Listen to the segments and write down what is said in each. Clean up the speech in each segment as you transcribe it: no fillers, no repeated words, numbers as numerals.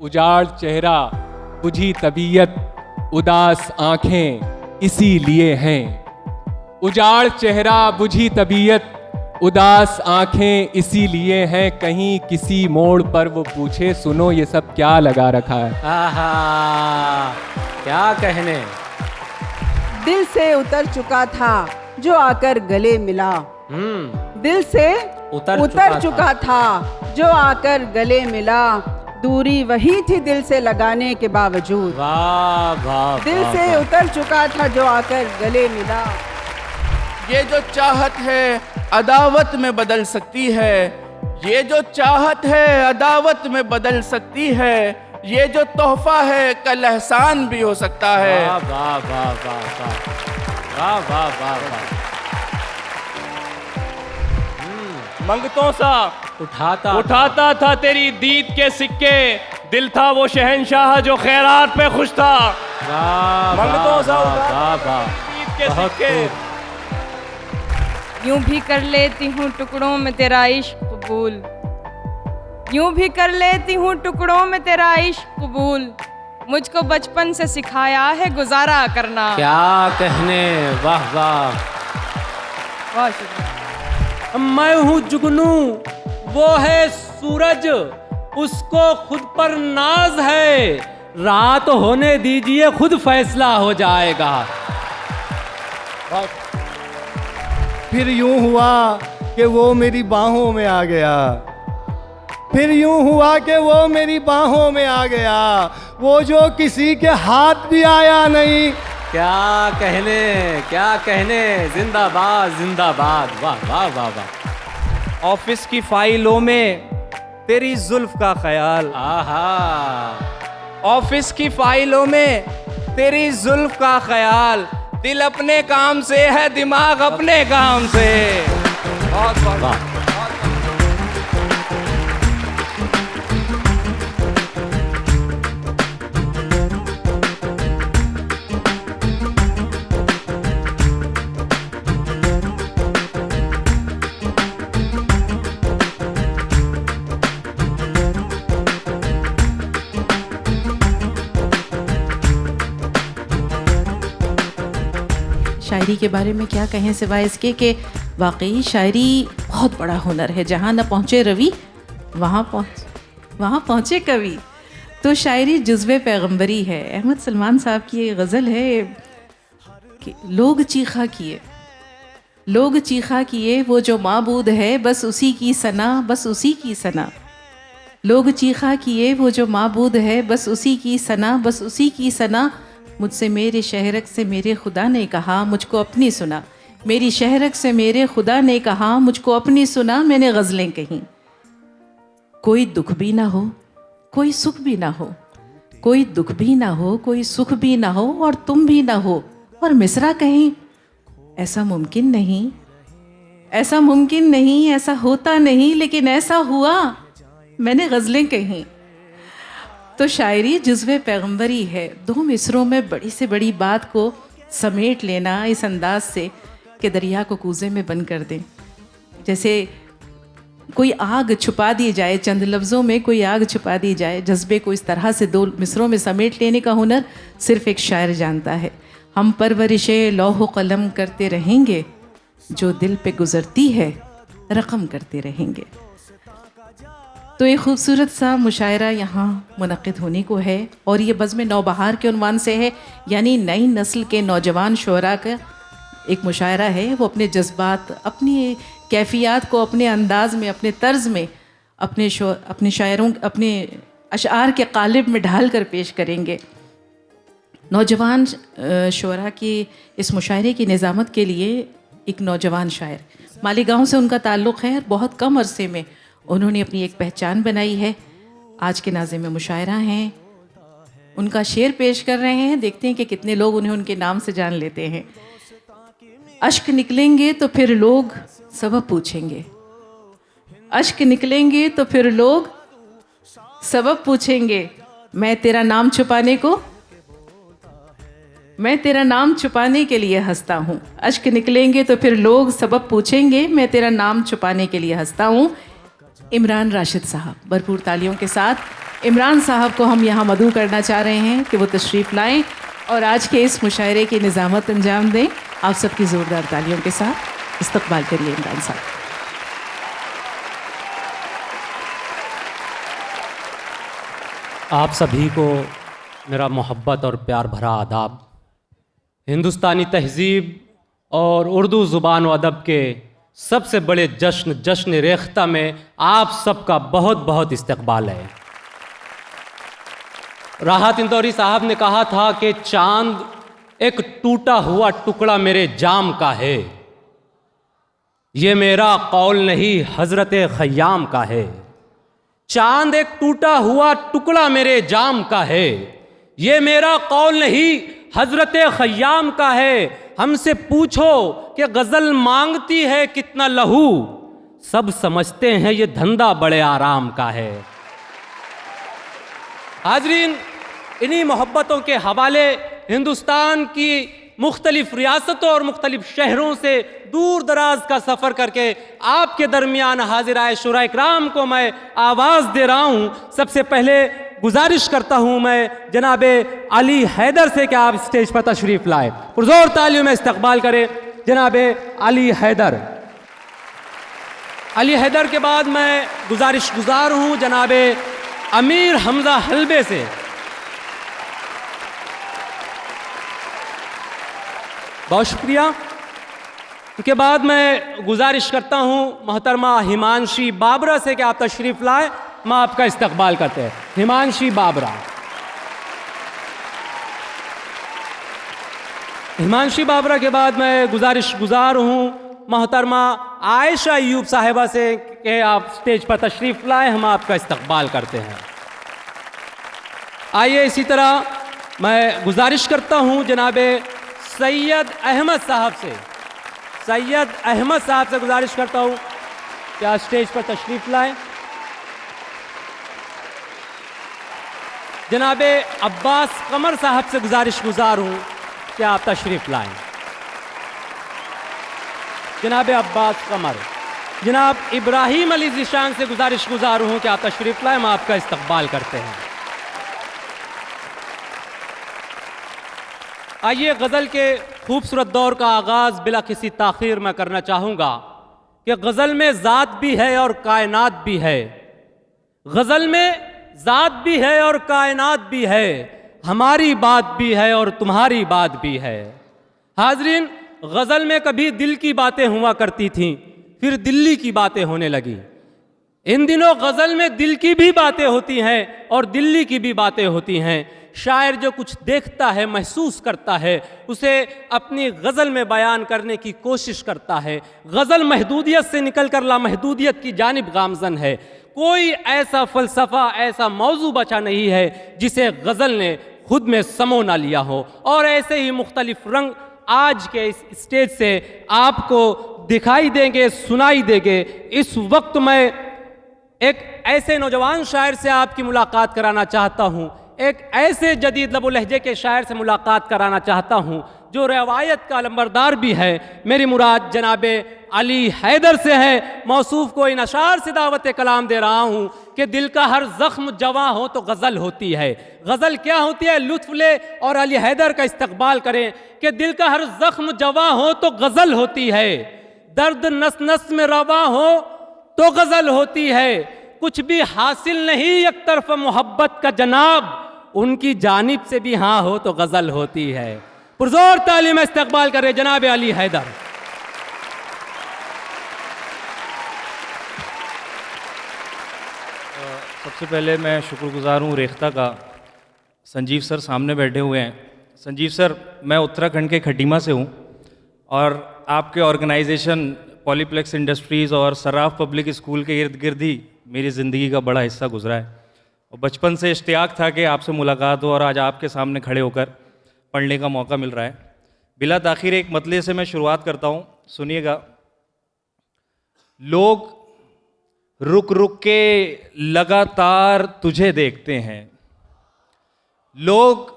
उजाड़ चेहरा बुझी तबीयत उदास आंखें इसीलिए हैं। उजाड़ चेहरा बुझी तबीयत उदास आंखें इसीलिए हैं। कहीं किसी मोड़ पर वो पूछे सुनो ये सब क्या लगा रखा है। आहा, क्या कहने। दिल से उतर चुका था जो आकर गले मिला। दिल से उतर चुका था जो आकर गले मिला। दूरी वही थी दिल से लगाने के बावजूद। वाह वाह, दिल से उतर चुका था जो आकर गले मिला। ये जो चाहत है अदावत में बदल सकती है। ये जो चाहत है अदावत में बदल सकती है। ये जो तोहफा है कल एहसान भी हो सकता है। वाह वाह वाह वाह वाह वाह वाह वाह। मंगतों सा उठाता था तेरी दीद के सिक्के। दिल था वो शहंशाह जो खैरात पे खुश था। मंगतों सा उठाता दीद के सिक्के। यूं भी कर लेती हूँ टुकड़ों में तेरा इश्क कबूल। यूं भी कर लेती हूँ टुकड़ों में तेरा इश्क कबूल। मुझको बचपन से सिखाया है गुजारा करना। क्या कहने। वाह वाह। बहुत शुक्रिया। मैं हूँ जुगनू वो है सूरज उसको खुद पर नाज है। रात होने दीजिए खुद फैसला हो जाएगा। फिर यूं हुआ कि वो मेरी बाहों में आ गया। फिर यूं हुआ कि वो मेरी बाहों में आ गया। वो जो किसी के हाथ भी आया नहीं। क्या कहने। जिंदाबाद जिंदाबाद। वाह वाह वाह वाह। ऑफिस की फाइलों में तेरी जुल्फ का ख्याल। आहा। ऑफिस की फाइलों में तेरी जुल्फ का ख्याल। दिल अपने काम से है दिमाग अपने काम से। बहुत बहुत। शायरी के बारे में क्या कहें सिवाय इसके कि वाकई शायरी बहुत बड़ा हुनर है। जहाँ न पहुँचे रवि वहाँ पहुँचे कवि। तो शायरी जुज़्वे पैगंबरी है। अहमद सलमान साहब की ये गज़ल है कि लोग चीखा किए वो जो माबूद है बस उसी की सना। लोग चीखा किए वो जो माबूद है बस उसी की सना। मुझसे मेरे शहरक से मेरे खुदा ने कहा मुझको अपनी सुना। मेरी शहरक से मेरे खुदा ने कहा मुझको अपनी सुना। मैंने गज़लें कहीं। कोई दुख भी ना हो कोई सुख भी ना हो। कोई दुख भी ना हो कोई सुख भी ना हो और तुम भी ना हो और मिसरा कहीं। ऐसा मुमकिन नहीं ऐसा होता नहीं लेकिन ऐसा हुआ। मैंने गज़लें कहीं। तो शायरी जुज़्वे पैगंबरी है। 2 मिसरों में बड़ी से बड़ी बात को समेट लेना इस अंदाज से कि दरिया को कूज़े में बंद कर दें। जैसे कोई आग छुपा दी जाए, चंद लफ्ज़ों में कोई आग छुपा दी जाए। जज्बे को इस तरह से 2 मिसरों में समेट लेने का हुनर सिर्फ़ एक शायर जानता है। हम परवरिशे लौह कलम करते रहेंगे जो दिल पे गुज़रती है रकम करते रहेंगे। तो एक ख़ूबसूरत सा मुशायरा यहाँ मुनक़िद होने को है और ये बज़्म नौबहार के उन्वान से है। यानी नई नस्ल के नौजवान शोरा का एक मुशायरा है। वो अपने जज्बात अपनी कैफ़ियत को अपने अंदाज़ में अपने तर्ज़ में अपने शायरों अपने अशआर के क़ालिब में ढाल कर पेश करेंगे। नौजवान शोरा की इस मुशायरे की निज़ामत के लिए एक नौजवान शायर मालीगांव से उनका ताल्लुक़ है। बहुत कम अरसे में उन्होंने अपनी एक पहचान बनाई है। आज के नाज़े में मुशायरा हैं। उनका शेर पेश कर रहे हैं। देखते हैं कि कितने लोग उन्हें उनके नाम से जान लेते हैं। अश्क निकलेंगे तो फिर लोग सबब पूछेंगे। अश्क निकलेंगे तो फिर लोग सबब पूछेंगे। मैं तेरा नाम छुपाने के लिए हंसता हूँ। अश्क निकलेंगे तो फिर लोग सबब पूछेंगे। मैं तेरा नाम छुपाने के लिए हंसता हूँ। इमरान राशिद साहब भरपूर तालियों के साथ इमरान साहब को हम यहाँ मदऊ करना चाह रहे हैं कि वो तशरीफ़ लाएं और आज के इस मुशायरे की निज़ामत अंजाम दें। आप सबकी ज़ोरदार तालियों के साथ इस्तकबाल करिए इमरान साहब। आप सभी को मेरा मोहब्बत और प्यार भरा आदाब। हिंदुस्तानी तहज़ीब और उर्दू ज़ुबान व अदब के सबसे बड़े जश्न रेख्ता में आप सबका बहुत बहुत इस्तकबाल है। राहत इंदौरी साहब ने कहा था कि चांद एक टूटा हुआ टुकड़ा मेरे जाम का है। ये मेरा कौल नहीं हज़रत ख़य्याम का है। चांद एक टूटा हुआ टुकड़ा मेरे जाम का है। ये मेरा कौल नहीं हज़रत ख़य्याम का है। हमसे पूछो कि गज़ल मांगती है कितना लहू, सब समझते हैं ये धंधा बड़े आराम का है। हाजरीन, इन्हीं मोहब्बतों के हवाले हिंदुस्तान की मुख्तलिफ रियासतों और मुख्तलिफ शहरों से दूर दराज का सफ़र करके आपके दरमियान हाजिर आए शुरा इकराम को मैं आवाज़ दे रहा हूँ। सबसे पहले गुजारिश करता हूँ मैं जनाब अली हैदर से कि आप स्टेज पर तशरीफ़ लाए। पुरज़ोर तालियों में इस्तकबाल करें जनाब अली हैदर। अली हैदर के बाद मैं गुजारिश गुजार हूँ जनाब अमीर हमज़ा हलबे से। बहुत शुक्रिया। उसके बाद मैं गुजारिश करता हूँ मोहतरमा हिमांशी बाबरा से कि आप तशरीफ़ लाए, मैं आपका इस्तकबाल करते हैं। हिमांशी बाबरा। हिमांशी बाबरा के बाद मैं गुजारिश गुजार हूँ मोहतरमा आयशा अयूब साहिबा से कि आप स्टेज पर तशरीफ़ लाए, हम आपका इस्तकबाल करते हैं। आइए इसी तरह मैं गुजारिश करता हूँ जनाब सैयद अहमद साहब से। सैयद अहमद साहब से गुजारिश करता हूँ कि आप स्टेज पर तशरीफ़ लाएं। जनाब अब्बास कमर साहब से गुजारिश गुजार हूँ कि आप तशरीफ़ लाएं। जनाब अब्बास कमर। जनाब इब्राहिम अली ज़ीशान से गुजारिश गुजार हूँ कि आप तशरीफ़ लाएं, हम आपका इस्तकबाल करते हैं। आइए गज़ल के खूबसूरत दौर का आगाज़ बिला किसी ताख़ीर में करना चाहूँगा कि गज़ल में ज़ात भी है और कायनात भी है। गज़ल में ज़ात भी है और कायनात भी है, हमारी बात भी है और तुम्हारी बात भी है। हाज़रीन, गज़ल में कभी दिल की बातें हुआ करती थीं, फिर दिल्ली की बातें होने लगी। इन दिनों गज़ल में दिल की भी बातें होती हैं और दिल्ली की भी बातें होती हैं। शायर जो कुछ देखता है, महसूस करता है, उसे अपनी गज़ल में बयान करने की कोशिश करता है। गज़ल महदूदियत से निकल कर लामहदूदियत की जानिब गामज़न है। कोई ऐसा फ़लसफ़ा, ऐसा मौजू बचा नहीं है जिसे गज़ल ने खुद में समो ना लिया हो। और ऐसे ही मुख्तलिफ रंग आज के इस स्टेज से आपको दिखाई देंगे, सुनाई देंगे। इस वक्त मैं एक ऐसे नौजवान शायर से आपकी मुलाकात कराना चाहता हूँ, एक ऐसे जदीद लबो लहजे के शायर से मुलाकात कराना चाहता हूँ जो रवायत का लंबरदार भी है। मेरी मुराद जनाब अली हैदर से है। मौसूफ को इन अशार से दावत कलाम दे रहा हूँ कि दिल का हर ज़ख्म जवां हो तो गज़ल होती है। गज़ल क्या होती है, लुत्फ़ ले और अली हैदर का इस्तकबाल करें कि दिल का हर ज़ख्म जवां हो तो गज़ल होती है, दर्द नस नस में रवा हो तो गज़ल होती है। कुछ भी हासिल नहीं एक तरफ मोहब्बत का जनाब, उनकी जानिब से भी हाँ हो तो गज़ल होती है। पुरज़ोर तालीम इस्तकबाल करे जनाब अली हैदर। सबसे पहले मैं शुक्रगुजार हूँ रेख्ता का। संजीव सर सामने बैठे हुए हैं। संजीव सर, मैं उत्तराखंड के खटीमा से हूँ और आपके ऑर्गेनाइजेशन पॉलीप्लेक्स इंडस्ट्रीज़ और सराफ पब्लिक स्कूल के इर्द गिर्द ही मेरी ज़िंदगी का बड़ा हिस्सा गुजरा है। और बचपन से इश्तियाक था कि आपसे मुलाकात हो और आज आपके सामने खड़े होकर पढ़ने का मौका मिल रहा है। बिला ताख़ीर एक मतले से मैं शुरुआत करता हूँ, सुनिएगा। लोग रुक रुक के लगातार तुझे देखते हैं, लोग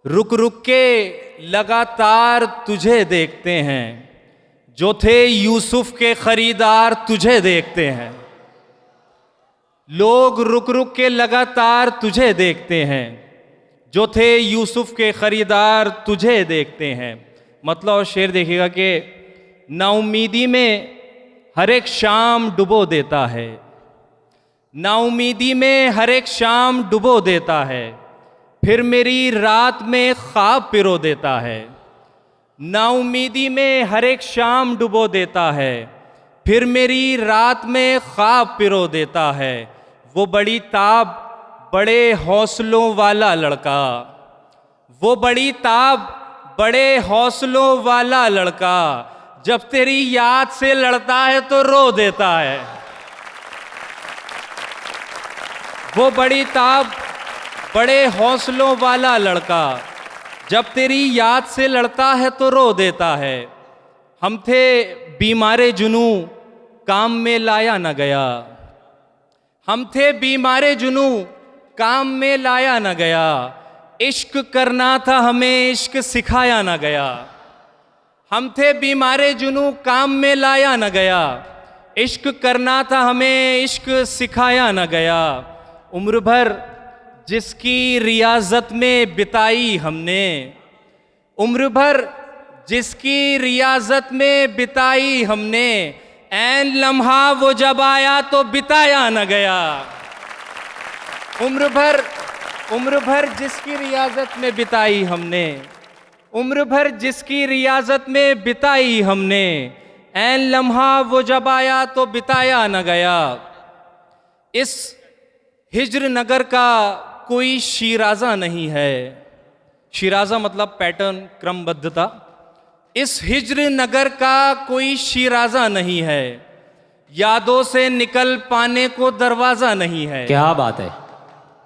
रुक रुक के लगातार तुझे देखते हैं, जो थे यूसुफ के खरीदार तुझे देखते हैं। लोग रुक रुक के लगातार तुझे देखते हैं, जो थे यूसुफ के खरीदार तुझे देखते हैं। मतलब और शेर देखिएगा कि नाउमीदी में हर एक शाम डुबो देता है, नाउमीदी में हर एक शाम डुबो देता है, फिर मेरी रात में ख्वाब पिरो देता है। नाउमीदी में हर एक शाम डुबो देता है, फिर मेरी रात में ख्वाब पिरो देता है। वो बड़ी ताब बड़े हौसलों वाला लड़का, वो बड़ी ताब बड़े हौसलों वाला लड़का, जब तेरी याद से लड़ता है तो रो देता है। वो बड़ी ताब बड़े हौसलों वाला लड़का, जब तेरी याद से लड़ता है तो रो देता है। हम थे बीमारे जुनू काम में लाया न गया, हम थे बीमारे जुनू काम में लाया न गया, इश्क करना था हमें इश्क सिखाया न गया। हम थे बीमारे जुनू काम में लाया न गया, इश्क करना था हमें इश्क सिखाया न गया। उम्र भर जिसकी रियाजत में बिताई हमने, उम्र भर जिसकी रियाजत में बिताई हमने, ऐन लम्हा वो जब आया तो बिताया न गया। उम्र भर जिसकी रियाजत में बिताई हमने, उम्र भर जिसकी रियाजत में बिताई हमने, ऐन लम्हा वो जब आया तो बिताया न गया। इस हिज्र नगर का कोई शीराजा नहीं है, शीराजा मतलब पैटर्न, क्रमबद्धता। इस हिज्र नगर का कोई शीराजा नहीं है, यादों से निकल पाने को दरवाजा नहीं है। क्या बात है।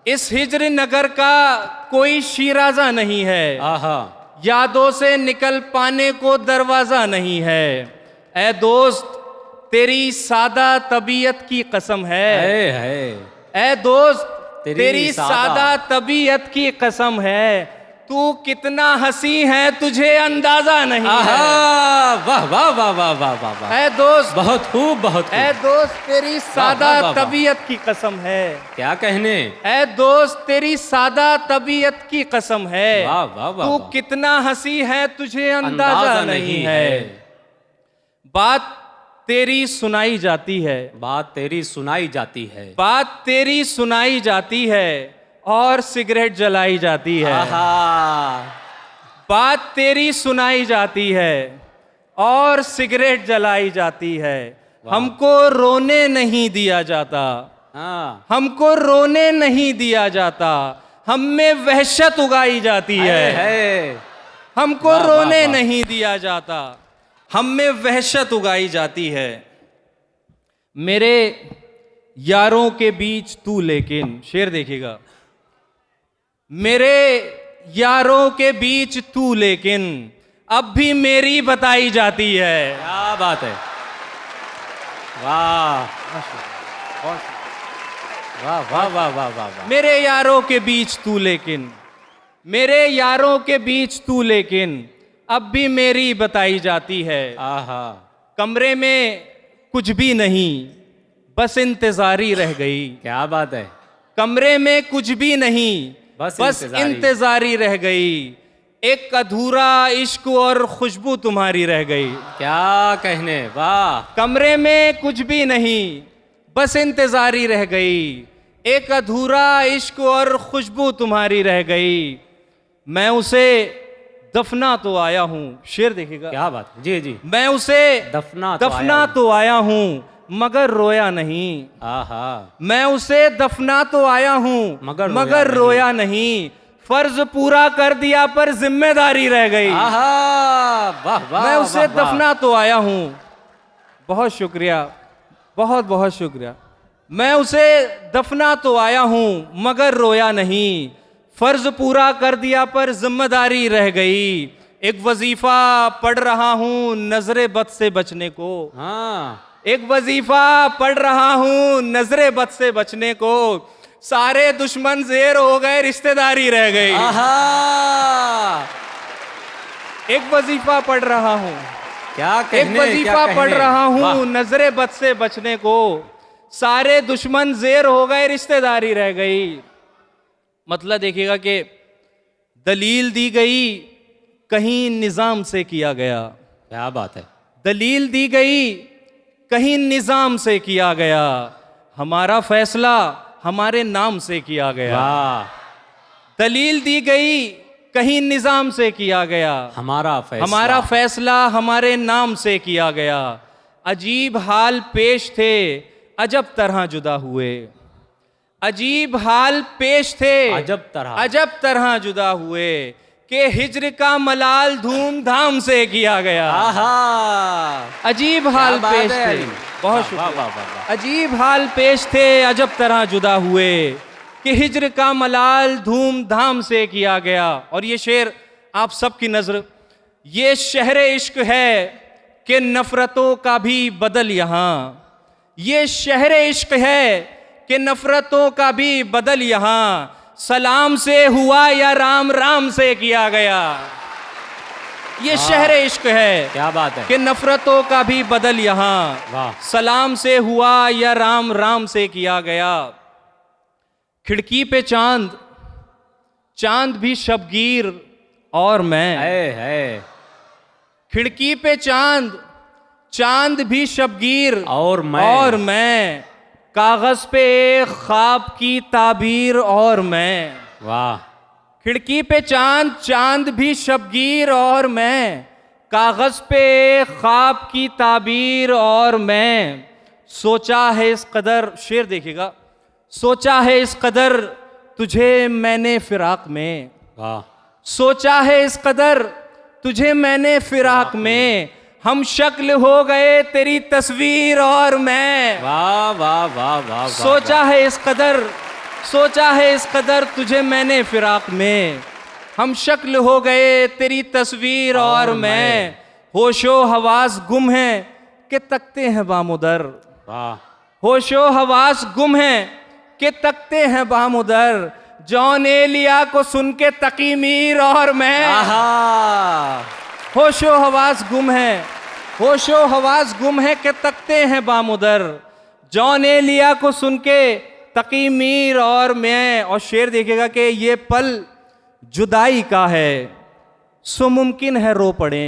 इस हिज्र नगर का कोई शीराजा नहीं है, आहा, यादों से निकल पाने को दरवाजा नहीं है। ऐ दोस्त तेरी सादा तबीयत की कसम है, ऐ दोस्त तेरी सादा तबीयत की कसम है, तू कितना हंसी है तुझे अंदाजा नहीं है। वाह वाह वाह वाह वाह वाह वाह। ऐ दोस्त बहुत खूब, बहुत खूब। ऐ दोस्त तेरी सादा तबीयत की कसम है, क्या कहने। ऐ दोस्त तेरी सादा तबीयत की कसम है, वाह वाह वाह। तू कितना हंसी है तुझे अंदाजा नहीं है। बात तेरी सुनाई जाती है, बात तेरी सुनाई जाती है, बात तेरी सुनाई जाती है और सिगरेट जलाई जाती है। बात तेरी सुनाई जाती है और सिगरेट जलाई जाती है। हमको रोने नहीं दिया जाता, हमको रोने नहीं दिया जाता, हम में वहशत उगाई जाती है। हमको रोने नहीं दिया जाता, हम में वहशत उगाई जाती है। मेरे यारों के बीच तू लेकिन, शेर देखिएगा, मेरे यारों के बीच तू लेकिन अब भी मेरी बताई जाती है। क्या बात है। वाह वाह वाह वाह वाह वाह। मेरे यारों के बीच तू लेकिन, मेरे यारों के बीच तू लेकिन अब भी मेरी बताई जाती है। आहा, कमरे में कुछ भी नहीं बस इंतजारी रह गई। क्या बात है। कमरे में कुछ भी नहीं बस इंतजारी रह गई, एक अधूरा इश्क और खुशबू तुम्हारी रह गई। क्या कहने। वाह। कमरे में कुछ भी नहीं बस इंतजारी रह गई, एक अधूरा इश्क और खुशबू तुम्हारी रह गई। मैं उसे दफना तो आया हूँ, शेर देखिएगा। क्या बात। जी जी। मैं उसे दफना तो आया हूँ मगर रोया नहीं। आहा। मैं उसे दफना तो आया हूँ मगर रोया नहीं, फर्ज पूरा कर दिया पर जिम्मेदारी रह गई। आहा, वाह वाह। मैं उसे दफना तो आया हूँ, बहुत शुक्रिया, बहुत बहुत शुक्रिया। मैं उसे दफना तो आया हूँ मगर रोया नहीं, फर्ज पूरा कर दिया पर जिम्मेदारी रह गई। एक वजीफा पढ़ रहा हूँ नजरे बद से बचने को। हाँ। एक वजीफा पढ़ रहा हूँ नजरे बद से बचने को, सारे दुश्मन ज़ेर हो गए रिश्तेदारी रह गई। एक वजीफा पढ़ रहा हूँ, क्या कहने, एक वजीफा पढ़ रहा हूँ नजरे बद से बचने को, सारे दुश्मन ज़ेर हो गए, रिश्तेदारी रह गई। मतलब देखिएगा कि दलील दी गई कहीं निज़ाम से किया गया। क्या बात है। दलील दी गई कहीं निज़ाम से किया गया, हमारा फैसला हमारे नाम से किया गया। वाह। दलील दी गई कहीं निज़ाम से किया गया, हमारा फैसला हमारे नाम से किया गया। अजीब हाल पेश थे, अजब तरह जुदा हुए। अजीब हाल पेश थे, अजब तरह जुदा हुए, कि हिज्र का मलाल धूमधाम से किया गया। अजीब हाल पेश थे, बहुत शुक्रिया। अजीब हाल पेश थे, अजब तरह जुदा हुए, कि हिज्र का मलाल धूमधाम से किया गया। और ये शेर आप सबकी नजर, ये शहर इश्क है कि नफरतों का भी बदल यहाँ। ये शहर इश्क है कि नफरतों का भी बदल यहाँ, सलाम से हुआ या राम राम से किया गया। ये शहर इश्क है, क्या बात है, कि नफरतों का भी बदल यहाँ, सलाम से हुआ या राम राम से किया गया। खिड़की पे चांद, चांद भी शबगीर और मैं है। खिड़की पे चांद, चांद भी शबगीर और मैं कागज पे एक ख्वाब की ताबीर और मैं। वाह। खिड़की पे चांद, चांद भी शबगीर और मैं, कागज पे एक ख्वाब की ताबीर और मैं। सोचा है इस कदर, शेर देखिएगा, सोचा है इस कदर तुझे मैंने फिराक में। वाह। सोचा है इस कदर तुझे मैंने फिराक में, हम शक्ल हो गए तेरी तस्वीर और मैं। वाह वाह वाह वाह। सोचा है इस कदर, सोचा है इस कदर तुझे मैंने फिराक में, हम शक्ल हो गए तेरी तस्वीर और मैं। होशो हवास गुम है कि तकते हैं बामुदर। वाह। होशो हवास गुम है कि तकते हैं बामुदर, जॉन एलिया को सुन के तकी मीर और मैं। होशो हवास गुम है, होशो हवास गुम है कि तकते हैं बामुदर, जॉन एलिया को सुन के तकी मीर और मैं। और शेर देखिएगा कि ये पल जुदाई का है, सो मुमकिन है रो पड़े।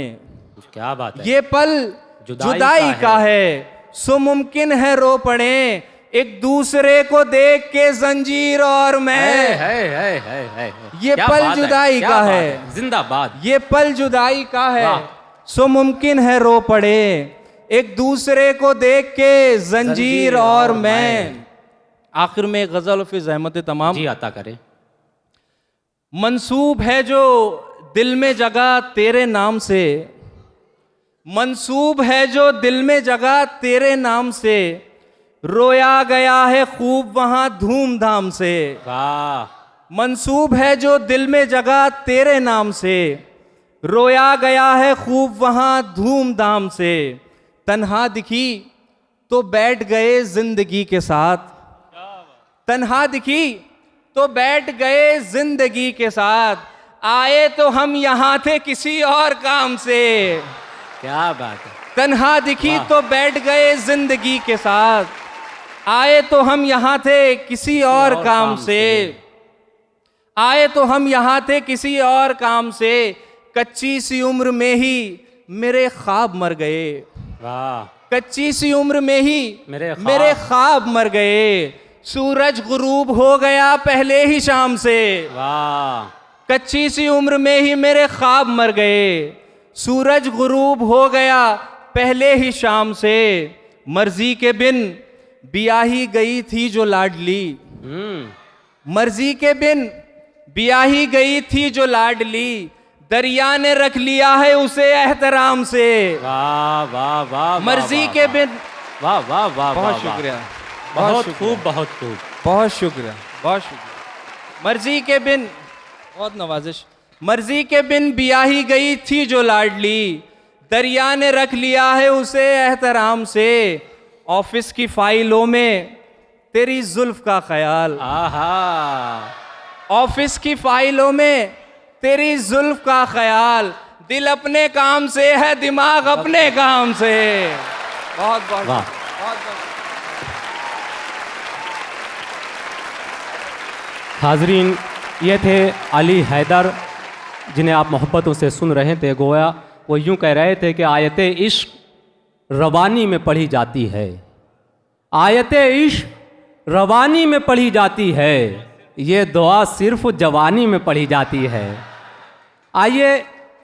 क्या बात है। ये पल जुदाई का है, सो मुमकिन है रो पड़े, एक दूसरे को देख के जंजीर और मैं। है। ये पल जुदाई का है, जिंदाबाद। ये पल जुदाई का है, सो मुमकिन है रो पड़े, एक दूसरे को देख के जंजीर और मैं। आखिर में गजल फिज अहमद तमाम जी अता करे। मंसूब है जो दिल में जगह तेरे नाम से, मंसूब है जो दिल में जगह तेरे नाम से, रोया गया है खूब वहां धूमधाम से। वाह। मंसूब है जो दिल में जगह तेरे नाम से, रोया गया है खूब वहां धूमधाम से, तन्हा दिखी तो बैठ गए जिंदगी के साथ, तन्हा दिखी तो बैठ गए जिंदगी के साथ, आए तो हम यहाँ थे किसी और काम से। क्या बात है। तन्हा दिखी तो बैठ गए जिंदगी के साथ, आए तो हम यहाँ थे किसी और काम से, आए तो हम यहाँ थे किसी और काम से, कच्ची सी उम्र में ही मेरे ख्वाब मर गए। वाह। कच्ची सी उम्र में ही मेरे ख्वाब मर गए, सूरज गुरूब हो गया पहले ही शाम से। वाह। कच्ची सी उम्र में ही मेरे ख्वाब मर गए, सूरज गुरूब हो गया पहले ही शाम से, मर्जी के बिन बियाही गई थी जो लाडली, मर्जी के बिन बियाही गई थी जो लाडली, दरिया ने रख लिया है उसे एहतराम से। वाह वाह वाह। मर्जी के बिन। वाह वाह वाह। बहुत शुक्रिया, बहुत खूब, बहुत खूब, बहुत शुक्रिया, बहुत शुक्रिया। मर्जी के बिन, बहुत नवाजिश। मर्जी के बिन बियाही गई थी जो लाडली, दरिया ने रख लिया है उसे एहतराम से, ऑफिस की फाइलों में तेरी जुल्फ का ख्याल। आहा। ऑफिस की फाइलों में तेरी जुल्फ का ख्याल, दिल अपने काम से है दिमाग अपने काम से। बहुत बहुत वाह। बहुत बहुत हाजरीन, ये थे अली हैदर, जिन्हें आप मोहब्बतों से सुन रहे थे। गोया वो यूं कह रहे थे कि आयत इश्क रवानी में पढ़ी जाती है, आयत इश्क रवानी में पढ़ी जाती है, ये दुआ सिर्फ जवानी में पढ़ी जाती है। आइए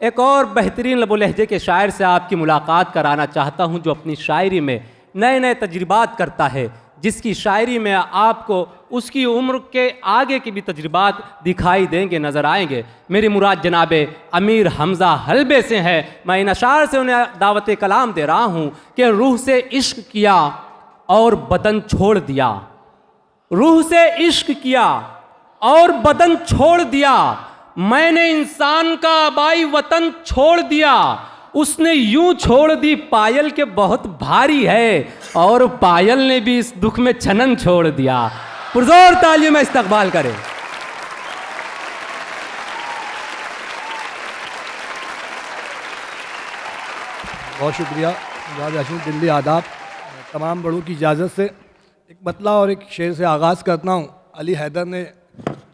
एक और बेहतरीन लबो लहजे के शायर से आपकी मुलाकात कराना चाहता हूं, जो अपनी शायरी में नए नए तजुर्बात करता है, जिसकी शायरी में आपको उसकी उम्र के आगे के भी तजुर्बात दिखाई देंगे, नज़र आएंगे। मेरी मुराद जनाब अमीर हमज़ा हलबे से है। मैं इन अशार से उन्हें दावत कलाम दे रहा हूँ कि रूह से इश्क किया और बदन छोड़ दिया, रूह से इश्क किया और बदन छोड़ दिया, मैंने इंसान का आबाई वतन छोड़ दिया, उसने यूं छोड़ दी पायल के बहुत भारी है, और पायल ने भी इस दुख में छनन छोड़ दिया। पुरजोर तालियों में इस्तकबाल करें। बहुत शुक्रिया मुराद हाशिम, दिल्ली आदाब। तमाम बड़ों की इजाज़त से एक मतला और एक शेर से आगाज़ करता हूँ। अली हैदर ने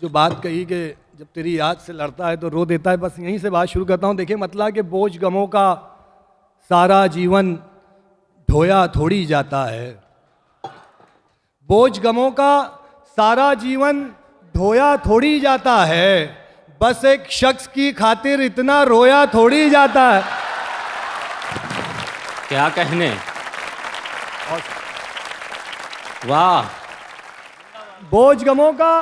जो बात कही कि जब तेरी याद से लड़ता है तो रो देता है, बस यहीं से बात शुरू करता हूँ। देखिए मतला कि बोझ गमों का सारा जीवन ढोया थोड़ी जाता है, बोझ गमों का सारा जीवन ढोया थोड़ी जाता है, बस एक शख्स की खातिर इतना रोया थोड़ी जाता है। क्या कहने, वाह। बोझ गमों का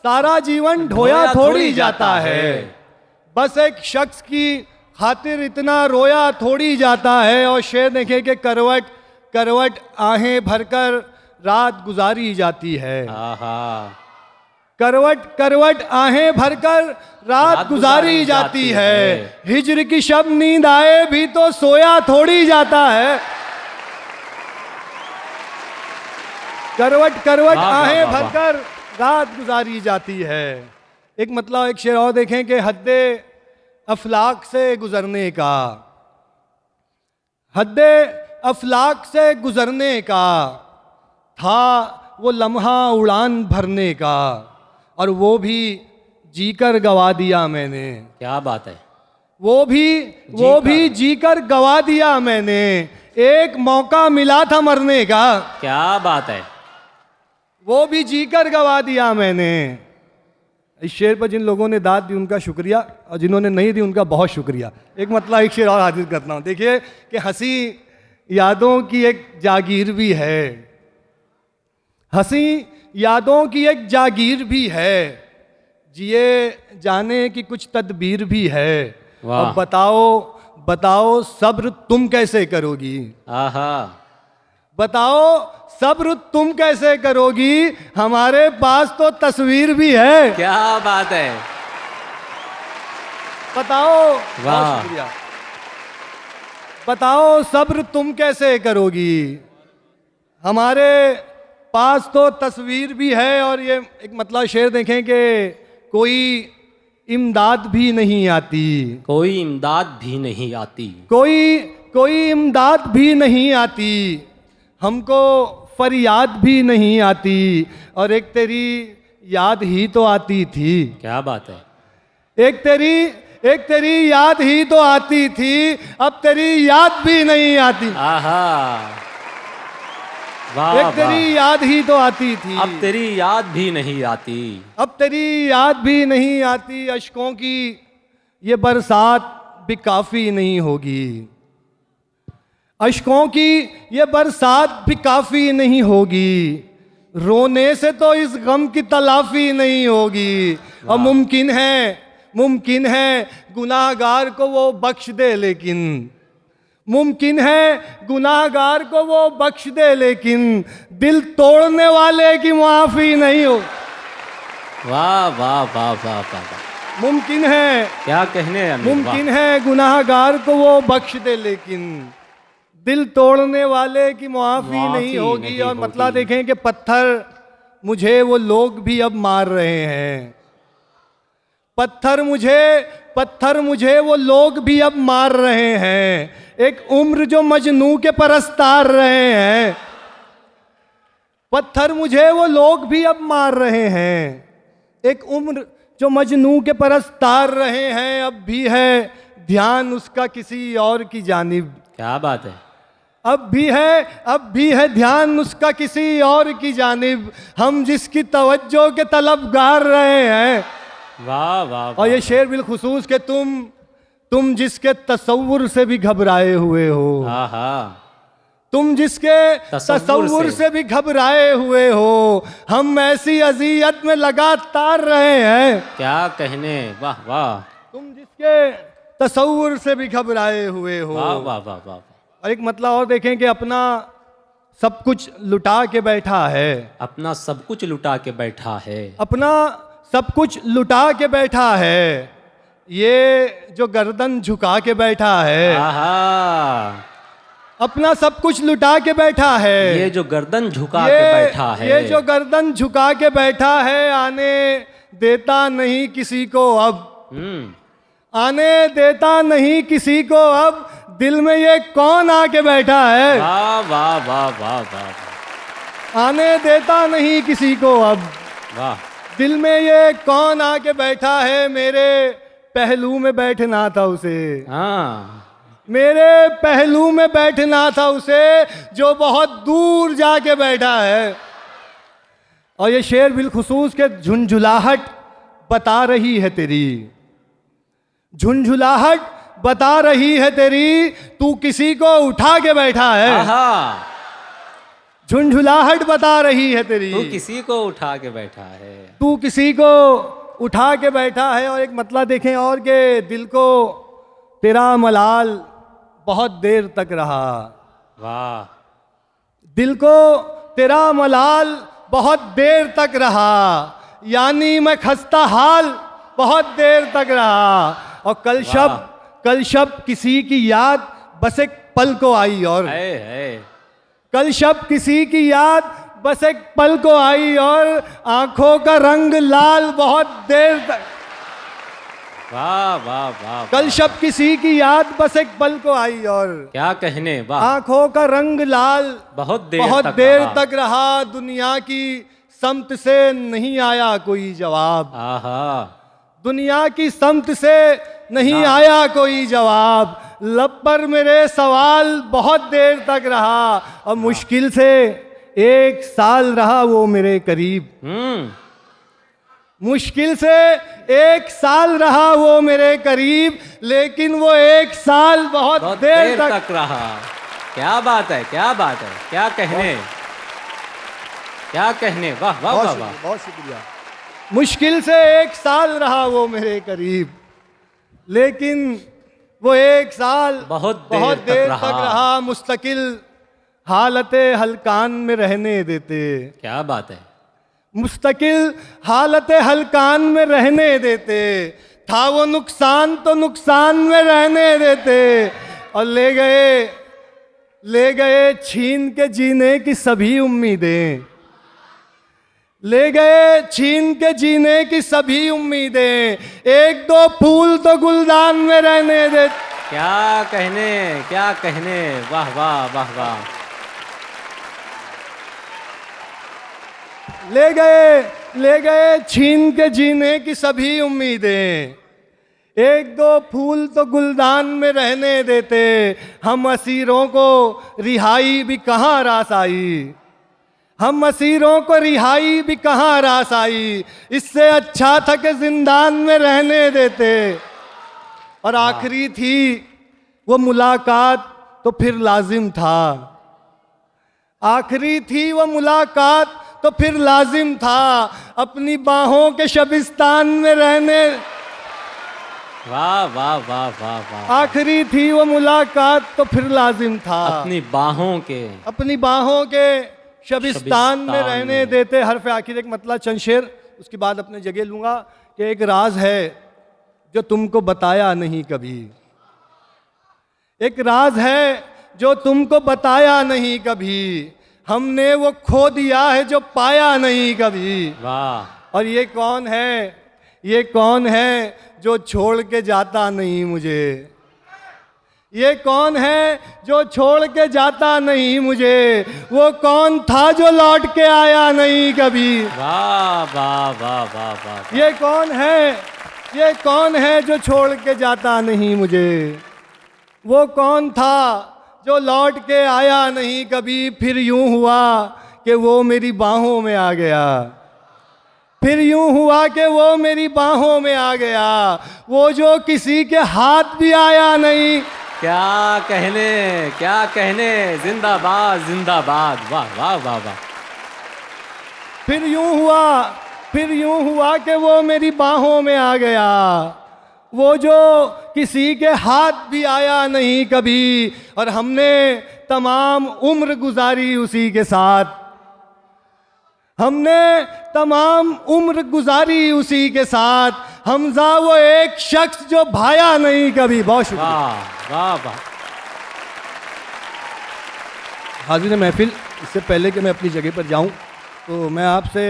सारा जीवन ढोया थोड़ी जाता है, बस एक शख्स की खातिर इतना रोया थोड़ी जाता है। और शेर देखें कि करवट करवट आहें भरकर रात गुजारी जाती है, करवट करवट आहें भरकर रात गुजारी जाती है, हिज्र की शब नींद आए भी तो सोया थोड़ी जाता है। करवट करवट आहें भरकर रात गुजारी जाती है। एक मतलब एक शेर और देखें कि हद्दे अफलाक से गुजरने का, हद्दे अफलाक से गुजरने का था वो लम्हा उड़ान भरने का, और वो भी जीकर गवा दिया मैंने। क्या बात है, वो भी जीकर गवा दिया मैंने, एक मौका मिला था मरने का। क्या बात है, वो भी जीकर गवा दिया मैंने। इस शेर पर जिन लोगों ने दाद दी उनका शुक्रिया, और जिन्होंने नहीं दी उनका बहुत शुक्रिया। एक मतलब एक शेर और हाजिर करता हूँ। देखिए कि हंसी यादों की एक जागीर भी है, हंसी यादों की एक जागीर भी है, जिए जाने की कुछ तदबीर भी है। अब बताओ बताओ सब्र तुम कैसे करोगी, आहा, बताओ सब्र तुम कैसे करोगी, हमारे पास तो तस्वीर भी है। क्या बात है, बताओ, बहुत शुक्रिया। बताओ सब्र तुम कैसे करोगी, हमारे पास तो तस्वीर भी है। और ये एक मतलब शेर देखें कि कोई इमदाद भी नहीं आती, कोई इमदाद भी नहीं आती, कोई इमदाद भी नहीं आती, हमको फरियाद भी नहीं आती, और एक तेरी याद ही तो आती थी। क्या बात है, एक तेरी याद ही तो आती थी, अब तेरी याद भी नहीं आती। आहा, वाह, एक तेरी याद ही तो आती थी, अब तेरी याद भी नहीं आती, अब तेरी याद भी नहीं आती। अश्कों की ये बरसात भी काफ़ी नहीं होगी, अश्कों की ये बरसात भी काफ़ी नहीं होगी, रोने से तो इस गम की तलाफी नहीं होगी। और मुमकिन है गुनाहगार को वो बख्श दे, लेकिन मुमकिन है गुनाहगार को वो बख्श दे, लेकिन दिल तोड़ने वाले की माफ़ी नहीं हो। वाह वाह वाह वाह वाह, मुमकिन है, क्या कहने, मुमकिन है गुनाहगार को वो बख्श दे, लेकिन दिल तोड़ने वाले की मुआफ़ी नहीं होगी। और मतलब देखें कि पत्थर मुझे वो लोग भी अब मार रहे हैं, पत्थर मुझे वो लोग भी अब मार रहे हैं, एक उम्र जो मजनू के परस्तार रहे हैं। पत्थर मुझे वो लोग भी अब मार रहे हैं, एक उम्र जो मजनू के परस तार रहे हैं, अब भी है ध्यान उसका किसी और की जानिब। क्या बात है। अब भी है ध्यान उसका किसी और की जानिब, हम जिसकी तवज्जो के तलबगार रहे हैं। वाह वाह। और ये शेर बिलखुसूस के तुम जिसके तसव्वुर से भी घबराए हुए हो। हाँ, तुम जिसके तसव्वुर से भी घबराए हुए हो, हम ऐसी अजियत में लगातार रहे हैं। क्या कहने, वाह वाह। तुम जिसके तसव्वुर से भी घबराए हुए हो। वाह वाह वाह वाह। और एक मतलब और देखें कि अपना सब कुछ लुटा के बैठा है। अपना सब कुछ लुटा के बैठा है। अपना सब कुछ लुटा के बैठा है, ये जो गर्दन झुका के बैठा है। अपना सब कुछ लुटा के बैठा है, ये जो गर्दन झुका के बैठा है। ये जो गर्दन झुका के बैठा है, आने देता नहीं किसी को अब। आने देता नहीं किसी को अब, दिल में ये कौन आके बैठा है। वाह वाह वाह वाह वाह। आने देता नहीं किसी को अब, वाह। दिल में ये कौन आके बैठा है, मेरे पहलू में बैठना था उसे। हाँ, मेरे पहलू में बैठना था उसे, जो बहुत दूर जाके बैठा है। और ये शेर बिलखुसूस के झुंझुलाहट बता रही है तेरी, झुंझुलाहट बता रही है तेरी, तू किसी को उठा के बैठा है। झुंझुलाहट बता रही है तेरी, तू किसी को उठा के बैठा है। तू किसी को उठा के बैठा है। और एक मतलब देखें और के दिल को तेरा मलाल बहुत देर तक रहा। वाह। दिल को तेरा मलाल बहुत देर तक रहा, यानी मैं खस्ता हाल बहुत देर तक रहा। और कल शब किसी की याद बस एक पल को आई, और कल शब किसी की याद बस एक पल को आई, और आंखों का रंग लाल बहुत देर तक। वाह वाह वाह। कल शब किसी की याद बस एक पल को आई, और क्या कहने, वाह। आंखों का रंग लाल बहुत देर तक रहा। दुनिया की समत से नहीं आया कोई जवाब। दुनिया की समत से नहीं आया कोई जवाब, लब पर मेरे सवाल बहुत देर तक रहा। और मुश्किल से 1 साल रहा वो मेरे करीब। मुश्किल से 1 साल रहा वो मेरे करीब, लेकिन वो 1 साल बहुत देर तक रहा। क्या बात है, क्या बात है, क्या कहने, क्या कहने, वाह वाह वाह वाह। बहुत शुक्रिया। मुश्किल से 1 साल रहा वो मेरे करीब, लेकिन वो 1 साल बहुत देर तक रहा। मुस्तकिल हालते हलकान में रहने देते। क्या बात है। मुस्तकिल हालते हलकान में रहने देते, था वो नुकसान तो नुकसान में रहने देते। और ले गए छीन के जीने की सभी उम्मीदें। ले गए छीन के जीने की सभी उम्मीदें, 1-2 फूल तो गुलदान में रहने दे। क्या कहने, क्या कहने, वाह वाह वाह वाह। ले गए छीन के जीने की सभी उम्मीदें, 1-2 फूल तो गुलदान में रहने देते। हम असीरों को रिहाई भी कहाँ रास आई। हम असीरों को रिहाई भी कहाँ रास आई, इससे अच्छा था कि जिंदान में रहने देते। और आखिरी थी वो मुलाकात तो फिर लाजिम था। आखिरी थी वो मुलाकात तो फिर लाजिम था, अपनी बाहों के शबिस्तान में रहने। वाह वाह वाह वाह वाह। आखिरी थी वो मुलाकात तो फिर लाजिम था, अपनी बाहों के शबिस्तान में रहने देते। हरफ आखिर एक मतलब चंद शेर, उसके बाद अपने जगह लूंगा। कि एक राज है जो तुमको बताया नहीं कभी। एक राज है जो तुमको बताया नहीं कभी, हमने वो खो दिया है जो पाया नहीं कभी। वाह। और ये कौन है, ये कौन है जो छोड़ के जाता नहीं मुझे। ये कौन है जो छोड़ के जाता नहीं मुझे, वो कौन था जो लौट के आया नहीं कभी। वाह वाह वाह वाह वाह। ये कौन है जो छोड़ के जाता नहीं मुझे, वो कौन था जो लौट के आया नहीं कभी। फिर यूं हुआ कि वो मेरी बाहों में आ गया, फिर यूं हुआ कि वो मेरी बाहों में आ गया, वो जो किसी के हाथ भी आया नहीं। क्या कहने, जिंदाबाद जिंदाबाद, वाह वाह वाह वाह। फिर यूं हुआ कि वो मेरी बाहों में आ गया, वो जो किसी के हाथ भी आया नहीं कभी। और हमने तमाम उम्र गुजारी उसी के साथ, हमने तमाम उम्र गुजारी उसी के साथ। हमजा वो एक शख्स जो भाया नहीं कभी। बहुत शुक्रिया। वाह वाह वाह। हाज़िर महफिल, इससे पहले कि मैं अपनी जगह पर जाऊं, तो मैं आपसे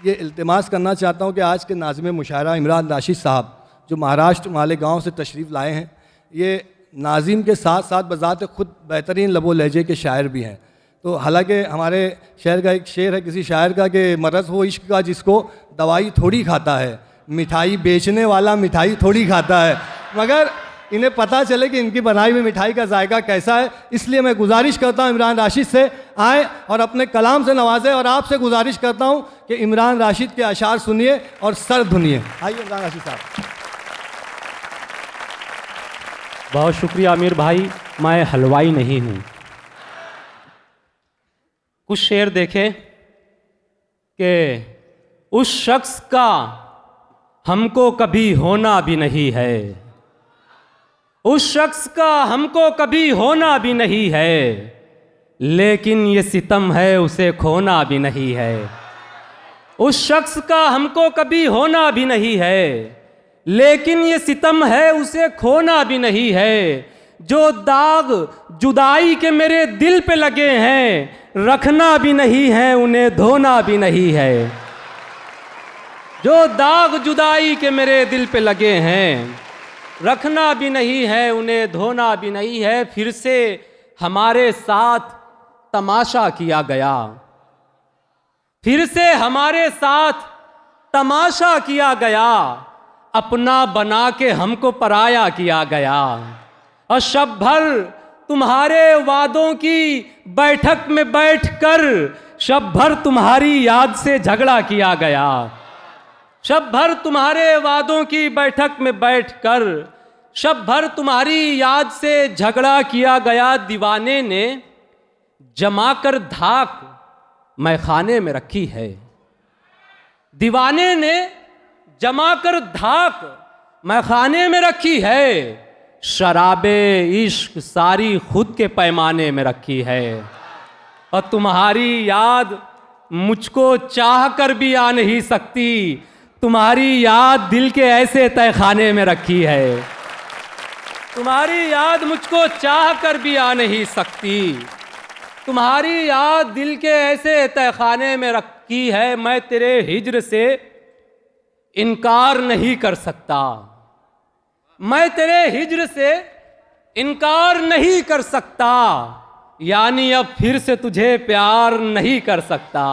ये इल्तिमास करना चाहता हूं कि आज के नाज़िम मुशायरा इमरान राशिद साहब जो महाराष्ट्र मालेगांव से तशरीफ़ लाए हैं, ये नाज़िम के साथ साथ बज़ात ख़ुद बेहतरीन लबो लहजे के शायर भी हैं। तो हालांकि हमारे शहर का एक शेर है किसी शायर का कि मरज़ हो इश्क का जिसको दवाई थोड़ी खाता है, मिठाई बेचने वाला मिठाई थोड़ी खाता है, मगर इन्हें पता चले कि इनकी बनाई हुई मिठाई का जायका कैसा है। इसलिए मैं गुजारिश करता हूँ इमरान राशिद से आए और अपने कलाम से नवाजें, और आपसे गुजारिश करता हूँ कि इमरान राशिद के अशार सुनिए और सर धुनिए। आइए इमरान राशिद साहब। बहुत शुक्रिया आमिर भाई, मैं हलवाई नहीं हूँ। कुछ शेर देखें कि उस शख्स का हमको कभी होना भी नहीं है, उस शख्स का हमको कभी होना भी नहीं है, लेकिन ये सितम है उसे खोना भी नहीं है। उस शख्स का हमको कभी होना भी नहीं है, लेकिन ये सितम है उसे खोना भी नहीं है। जो दाग जुदाई के मेरे दिल पे लगे हैं, रखना भी नहीं है उन्हें धोना भी नहीं है। जो दाग जुदाई के मेरे दिल पे लगे हैं, रखना भी नहीं है उन्हें धोना भी नहीं है। फिर से हमारे साथ तमाशा किया गया, फिर से हमारे साथ तमाशा किया गया, अपना बना के हमको पराया किया गया। और शब भर तुम्हारे वादों की बैठक में बैठकर, शब भर तुम्हारी याद से झगड़ा किया गया। शब भर तुम्हारे वादों की बैठक में बैठकर, शब भर तुम्हारी याद से झगड़ा किया गया। दीवाने ने जमाकर धाक मैखाने में रखी है, दीवाने ने जमाकर धाक मैखाने में रखी है। शराबे इश्क सारी खुद के पैमाने में रखी है। और तुम्हारी याद मुझको चाह कर भी आ नहीं सकती, तुम्हारी याद दिल के ऐसे तहखाने में रखी है। तुम्हारी याद मुझको चाह कर भी आ नहीं सकती, तुम्हारी याद दिल के ऐसे तहखाने में रखी है। मैं तेरे हिज्र से इनकार नहीं कर सकता, मैं तेरे हिज्र से इनकार नहीं कर सकता, यानी अब फिर से तुझे प्यार नहीं कर सकता।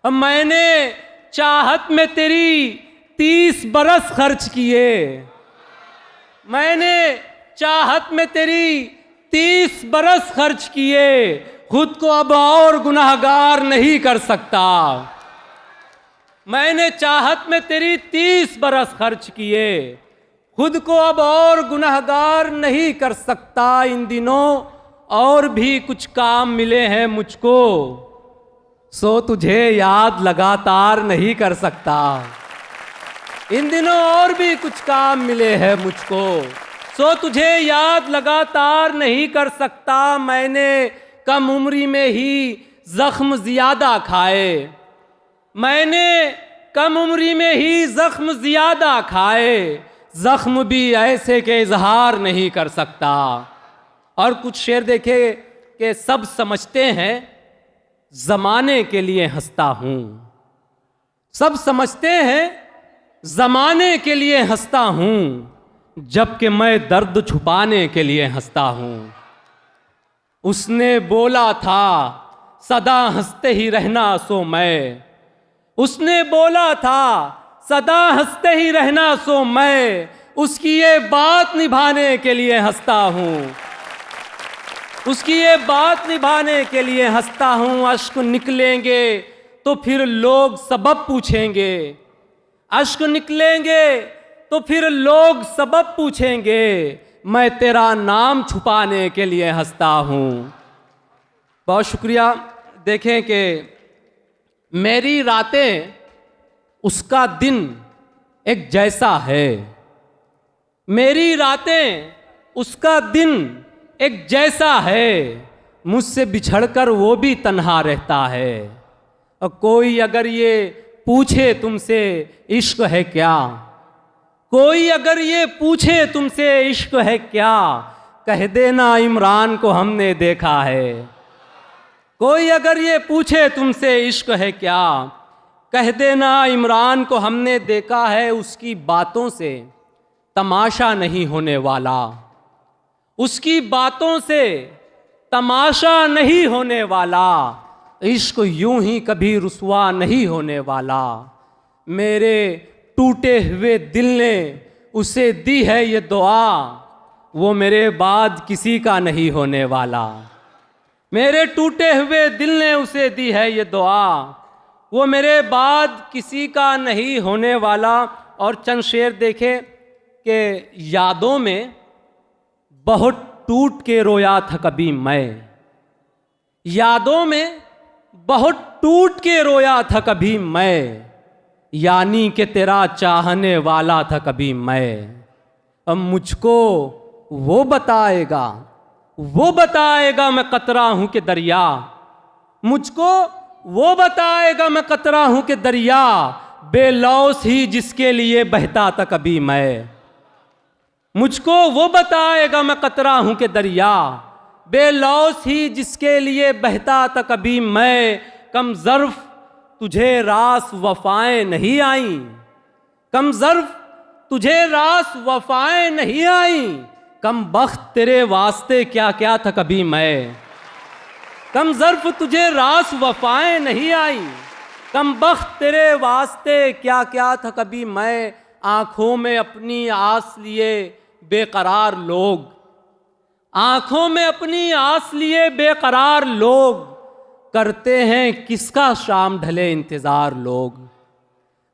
अब मैंने चाहत में तेरी 30 बरस खर्च किए, मैंने चाहत में तेरी 30 बरस खर्च किए, खुद को अब और गुनाहगार नहीं कर सकता। मैंने चाहत में तेरी 30 बरस खर्च किए, खुद को अब और गुनाहगार नहीं कर सकता। इन दिनों और भी कुछ काम मिले हैं मुझको, सो तुझे याद लगातार नहीं कर सकता। इन दिनों और भी कुछ काम मिले हैं मुझको, सो तुझे याद लगातार नहीं कर सकता। मैंने कम उम्री में ही जख्म ज्यादा खाए, मैंने कम उम्री में ही जख्म ज्यादा खाए, जख्म भी ऐसे के इजहार नहीं कर सकता। और कुछ शेर देखे कि सब समझते हैं जमाने के लिए हंसता हूं, सब समझते हैं जमाने के लिए हंसता हूं, जबकि मैं दर्द छुपाने के लिए हंसता हूँ। उसने बोला था सदा हंसते ही रहना सो मैं, उसने बोला था सदा हंसते ही रहना सो मैं, उसकी ये बात निभाने के लिए हंसता हूँ, उसकी ये बात निभाने के लिए हंसता हूँ। अश्क निकलेंगे तो फिर लोग सबब पूछेंगे, अश्क निकलेंगे तो फिर लोग सबब पूछेंगे, मैं तेरा नाम छुपाने के लिए हंसता हूँ। बहुत शुक्रिया। देखें कि मेरी रातें उसका दिन एक जैसा है, मेरी रातें उसका दिन एक जैसा है, मुझसे बिछड़कर वो भी तन्हा रहता है। और कोई अगर ये पूछे तुमसे इश्क है क्या, कोई अगर ये पूछे तुमसे इश्क है क्या, कह देना इमरान को हमने देखा है। कोई अगर ये पूछे तुमसे इश्क है क्या, कह देना इमरान को हमने देखा है। उसकी बातों से तमाशा नहीं होने वाला, उसकी बातों से तमाशा नहीं होने वाला, इश्क यूं ही कभी रुसवा नहीं होने वाला। मेरे टूटे हुए दिल ने उसे दी है ये दुआ, वो मेरे बाद किसी का नहीं होने वाला। मेरे टूटे हुए दिल ने उसे दी है ये दुआ, वो मेरे बाद किसी का नहीं होने वाला। और चंद शेर देखे कि यादों में बहुत टूट के रोया था कभी मैं, यादों में बहुत टूट के रोया था कभी मैं, यानी कि तेरा चाहने वाला था कभी मैं। अब मुझको वो बताएगा, वो बताएगा मैं कतरा हूँ कि दरिया, मुझको वो बताएगा मैं कतरा हूँ कि दरिया, बेलौस ही जिसके लिए बहता था कभी मैं। मुझको वो बताएगा मैं कतरा हूँ कि दरिया, बेलौस ही जिसके लिए बहता था कभी मैं। कम ज़र्फ़ तुझे रास वफ़ाएं नहीं आईं, कम ज़र्फ़ तुझे रास वफ़ाएं नहीं आईं, कम बख्त तेरे वास्ते क्या क्या था कभी मैं। कम ज़र्फ़ तुझे रास वफ़ाएं नहीं आईं, कम बख्त तेरे वास्ते क्या क्या था कभी मैं। आँखों में अपनी आस लिए बेकरार लोग, आँखों में अपनी आस लिए बेकरार लोग, करते हैं किसका शाम ढले इंतज़ार लोग।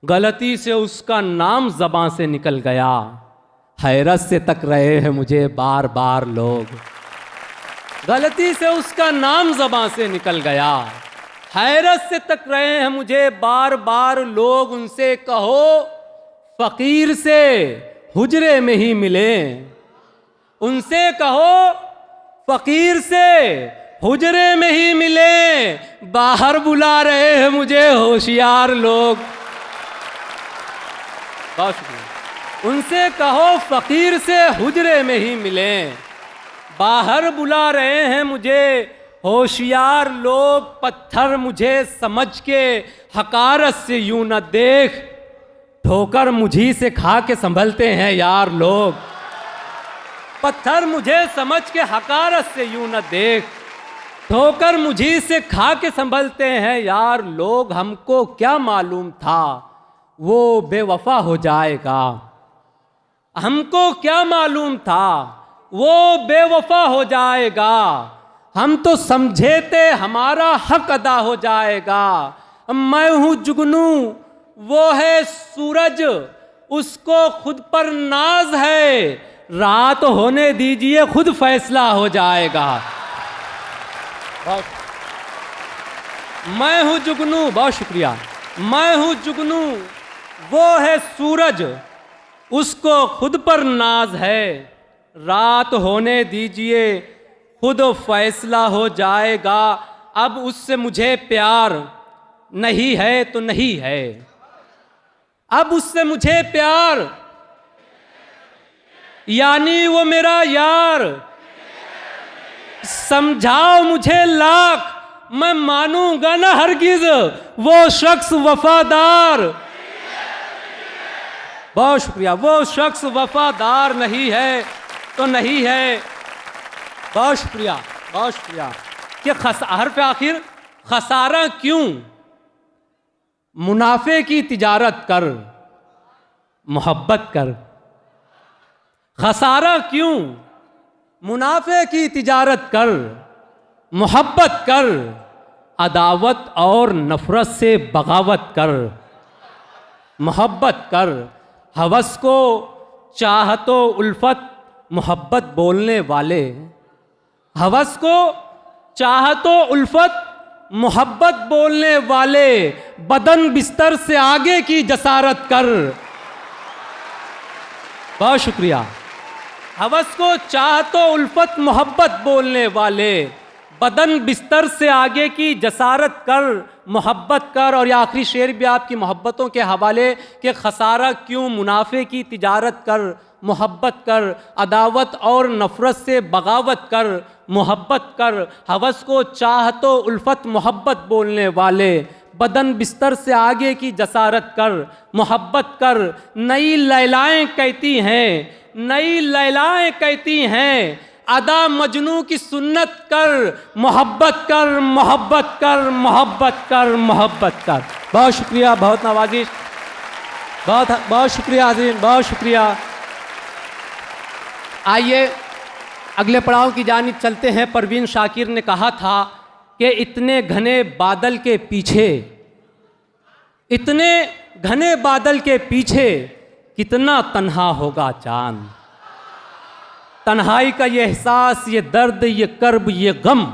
गलती से उसका नाम ज़बां से निकल गया, हैरत से तक रहे हैं मुझे बार बार लोग। गलती से उसका नाम ज़बां से निकल गया, हैरत से तक रहे हैं मुझे बार बार लोग। उनसे कहो फ़कीर से हुजरे में ही मिले, उनसे कहो फ़कीर से हुजरे में ही मिले, बाहर बुला रहे हैं मुझे होशियार लोग। बहुत शुक्रिया। उनसे कहो फ़कीर से हुजरे में ही मिले, बाहर बुला रहे हैं मुझे होशियार लोग। पत्थर मुझे समझ के हकारत से यूं न देख, ठोकर मुझी से खा के संभलते हैं यार लोग। पत्थर मुझे समझ के हकारत से यूं न देख, ठोकर मुझी से खा के संभलते हैं यार लोग। हमको क्या मालूम था वो बेवफा हो जाएगा, हमको क्या मालूम था वो बेवफा हो जाएगा। हम तो समझे थे हमारा हक अदा हो जाएगा। मैं हूँ जुगनू वो है सूरज, उसको खुद पर नाज है, रात होने दीजिए खुद फैसला हो जाएगा। मैं हूँ जुगनू, बहुत शुक्रिया। मैं हूँ जुगनू वो है सूरज, उसको खुद पर नाज है, रात होने दीजिए खुद फैसला हो जाएगा। अब उससे मुझे प्यार नहीं है तो नहीं है, अब उससे मुझे प्यार यानी वो मेरा यार। समझाओ मुझे लाख, मैं मानूंगा ना हरगिज वो शख्स वफादार। बहुत शुक्रिया। वो शख्स वफादार नहीं है तो नहीं है। बहुत शुक्रिया, बहुत शुक्रिया। कि हर्फ आखिर खसारा क्यों, मुनाफे की तिजारत कर मोहब्बत कर। खसारा क्यों, मुनाफे की तिजारत कर मोहब्बत कर, अदावत और नफरत से बगावत कर मोहब्बत कर। हवस को चाहतो उल्फत मोहब्बत बोलने वाले, हवस को चाहतो उल्फत मोहब्बत बोलने वाले, बदन बिस्तर से आगे की जसारत कर। बहुत शुक्रिया। हवस को चाहतो उल्फत मोहब्बत बोलने वाले, बदन बिस्तर से आगे की जसारत कर मोहब्बत कर। और ये आखिरी शेर भी आपकी मोहब्बतों के हवाले के खसारा क्यों, मुनाफे की तिजारत कर मोहब्बत कर, अदावत और नफरत से बगावत कर मोहब्बत कर। हवस को चाहतो उल्फत मोहब्बत बोलने वाले, बदन बिस्तर से आगे की जसारत कर मोहब्बत कर। नई लैलाएं कहती हैं, नई लैलाएं कहती हैं, अदा मजनू की सुन्नत कर मोहब्बत कर मोहब्बत कर मोहब्बत कर मोहब्बत कर। बहुत शुक्रिया, बहुत नवाजिश, बहुत बहुत शुक्रिया हाज़रीन, बहुत शुक्रिया। आइए अगले पड़ाव की जानिब चलते हैं। परवीन शाकिर ने कहा था कि इतने घने बादल के पीछे, इतने घने बादल के पीछे कितना तन्हा होगा चांद। तन्हाई का ये एहसास, ये दर्द, ये कर्ब, ये गम,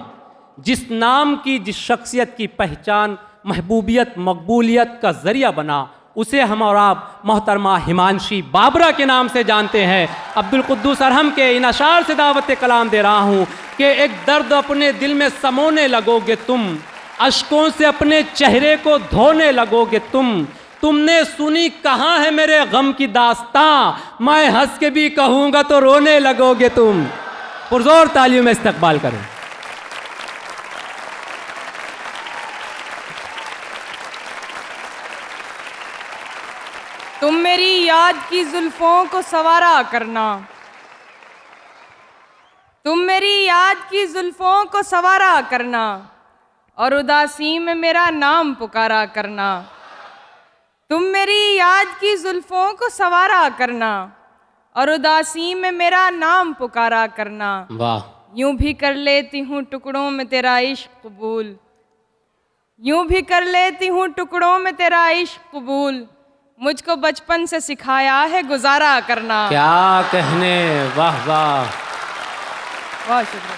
जिस नाम की, जिस शख्सियत की पहचान महबूबियत मकबूलियत का ज़रिया बना, उसे हम और आप मोहतरमा हिमांशी बाबरा के नाम से जानते हैं। अब्दुल कुद्दूस अरहम के इन अशार से दावत कलाम दे रहा हूँ कि एक दर्द अपने दिल में समोने लगोगे तुम, अश्कों से अपने चेहरे को धोने लगोगे तुम। तुमने सुनी कहाँ है मेरे गम की दास्तां, मैं हंस के भी कहूँगा तो रोने लगोगे तुम। पुरजोर तालियों में इस्तकबाल करें। तुम मेरी याद की जुल्फों को सवारा करना, तुम मेरी याद की जुल्फों को सवारा करना, और उदासी में मेरा नाम पुकारा करना। तुम मेरी याद की जुल्फों को सवारा करना, और उदासी में मेरा नाम पुकारा करना। वाह। यूं भी कर लेती हूँ टुकड़ों में तेरा इश्क कबूल, यूं भी कर लेती हूँ टुकड़ों में तेरा इश्क कबूल, मुझको बचपन से सिखाया है गुजारा करना। क्या कहने, वाह वाह। बहुत शुक्रिया।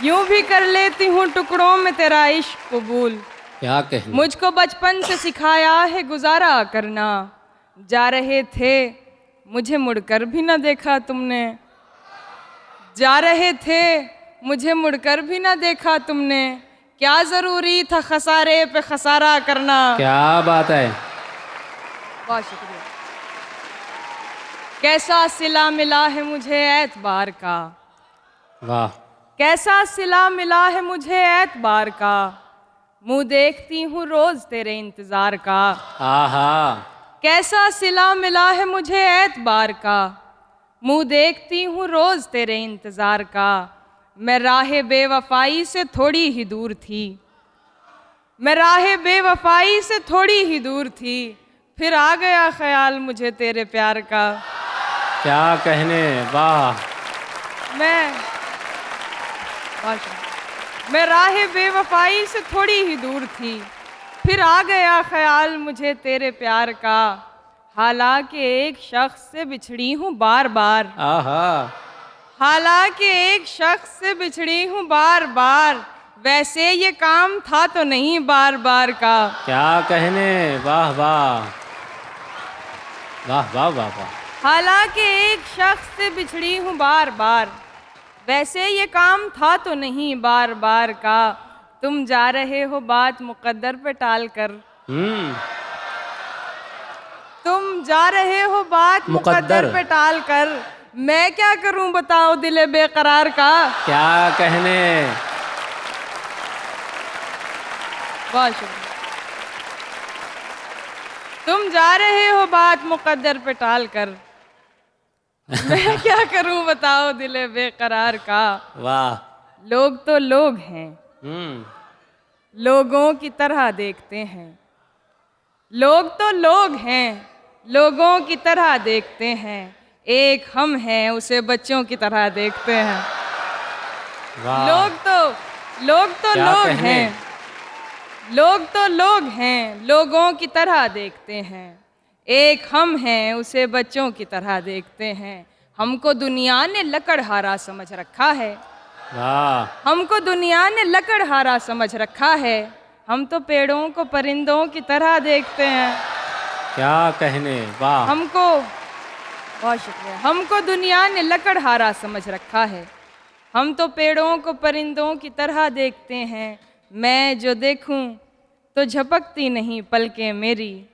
यूं भी कर लेती हूँ टुकड़ों में तेरा इश्क कबूल, क्या कहने, मुझको बचपन से सिखाया है गुजारा करना। जा रहे थे मुझे मुड़कर भी न देखा तुमने, जा रहे थे मुझे मुड़कर भी न देखा तुमने, क्या ज़रूरी था खसारे पे खसारा करना। क्या बात है। बहुत शुक्रिया। कैसा सिला मिला है मुझे एतबार का, वाह। कैसा सिला मिला है मुझे एतबार का, मुँह देखती हूँ रोज़ तेरे इंतज़ार का। आहा। कैसा सिला मिला है मुझे एतबार का, मुँह देखती हूँ रोज़ तेरे इंतज़ार का। मैं राह बेवफाई से थोड़ी ही दूर थी, मैं राह बेवफाई से थोड़ी ही दूर थी, फिर आ गया ख्याल मुझे तेरे प्यार का। क्या कहने, वाह। मैं राह बेवफाई से थोड़ी ही दूर थी, फिर आ गया ख्याल मुझे तेरे प्यार का। हालांकि एक शख्स से बिछड़ी हूँ बार बार, आहा। हालांकि एक शख्स से बिछड़ी हूँ बार बार, वैसे ये काम था तो नहीं बार बार का। क्या कहने, वाह वाह वाह वाह वाह वाह। हालांकि एक शख्स से बिछड़ी हूँ बार बार, वैसे ये काम था तो नहीं बार बार का। तुम जा रहे हो बात मुकद्दर पे टाल कर, तुम जा रहे हो बात मुकद्दर पे टाल कर, मैं क्या करूं बताओ दिले बेकरार का। क्या कहने। बहुत शुक्रिया। तुम जा रहे हो बात मुकद्दर पे टाल कर, मैं क्या करूं बताओ दिले बेकरार का। वाह। लोग तो लोग हैं, लोगों की तरह देखते हैं। लोग तो लोग हैं, लोगों की तरह देखते हैं। एक हम हैं, उसे बच्चों की तरह देखते हैं। लोग तो लोग हैं, लोग तो लोग हैं, लोगों की तरह देखते हैं। एक हम हैं, उसे बच्चों की तरह देखते हैं। हमको दुनिया ने लकड़हारा समझ रखा है। हमको दुनिया ने लकड़हारा समझ रखा है। हम तो पेड़ों को परिंदों की तरह देखते हैं। क्या कहने, वाह। हमको, बहुत शुक्रिया, हमको दुनिया ने लकड़हारा समझ रखा है। हम तो पेड़ों को परिंदों की तरह देखते हैं। मैं जो देखूं तो झपकती नहीं पलकें मेरी,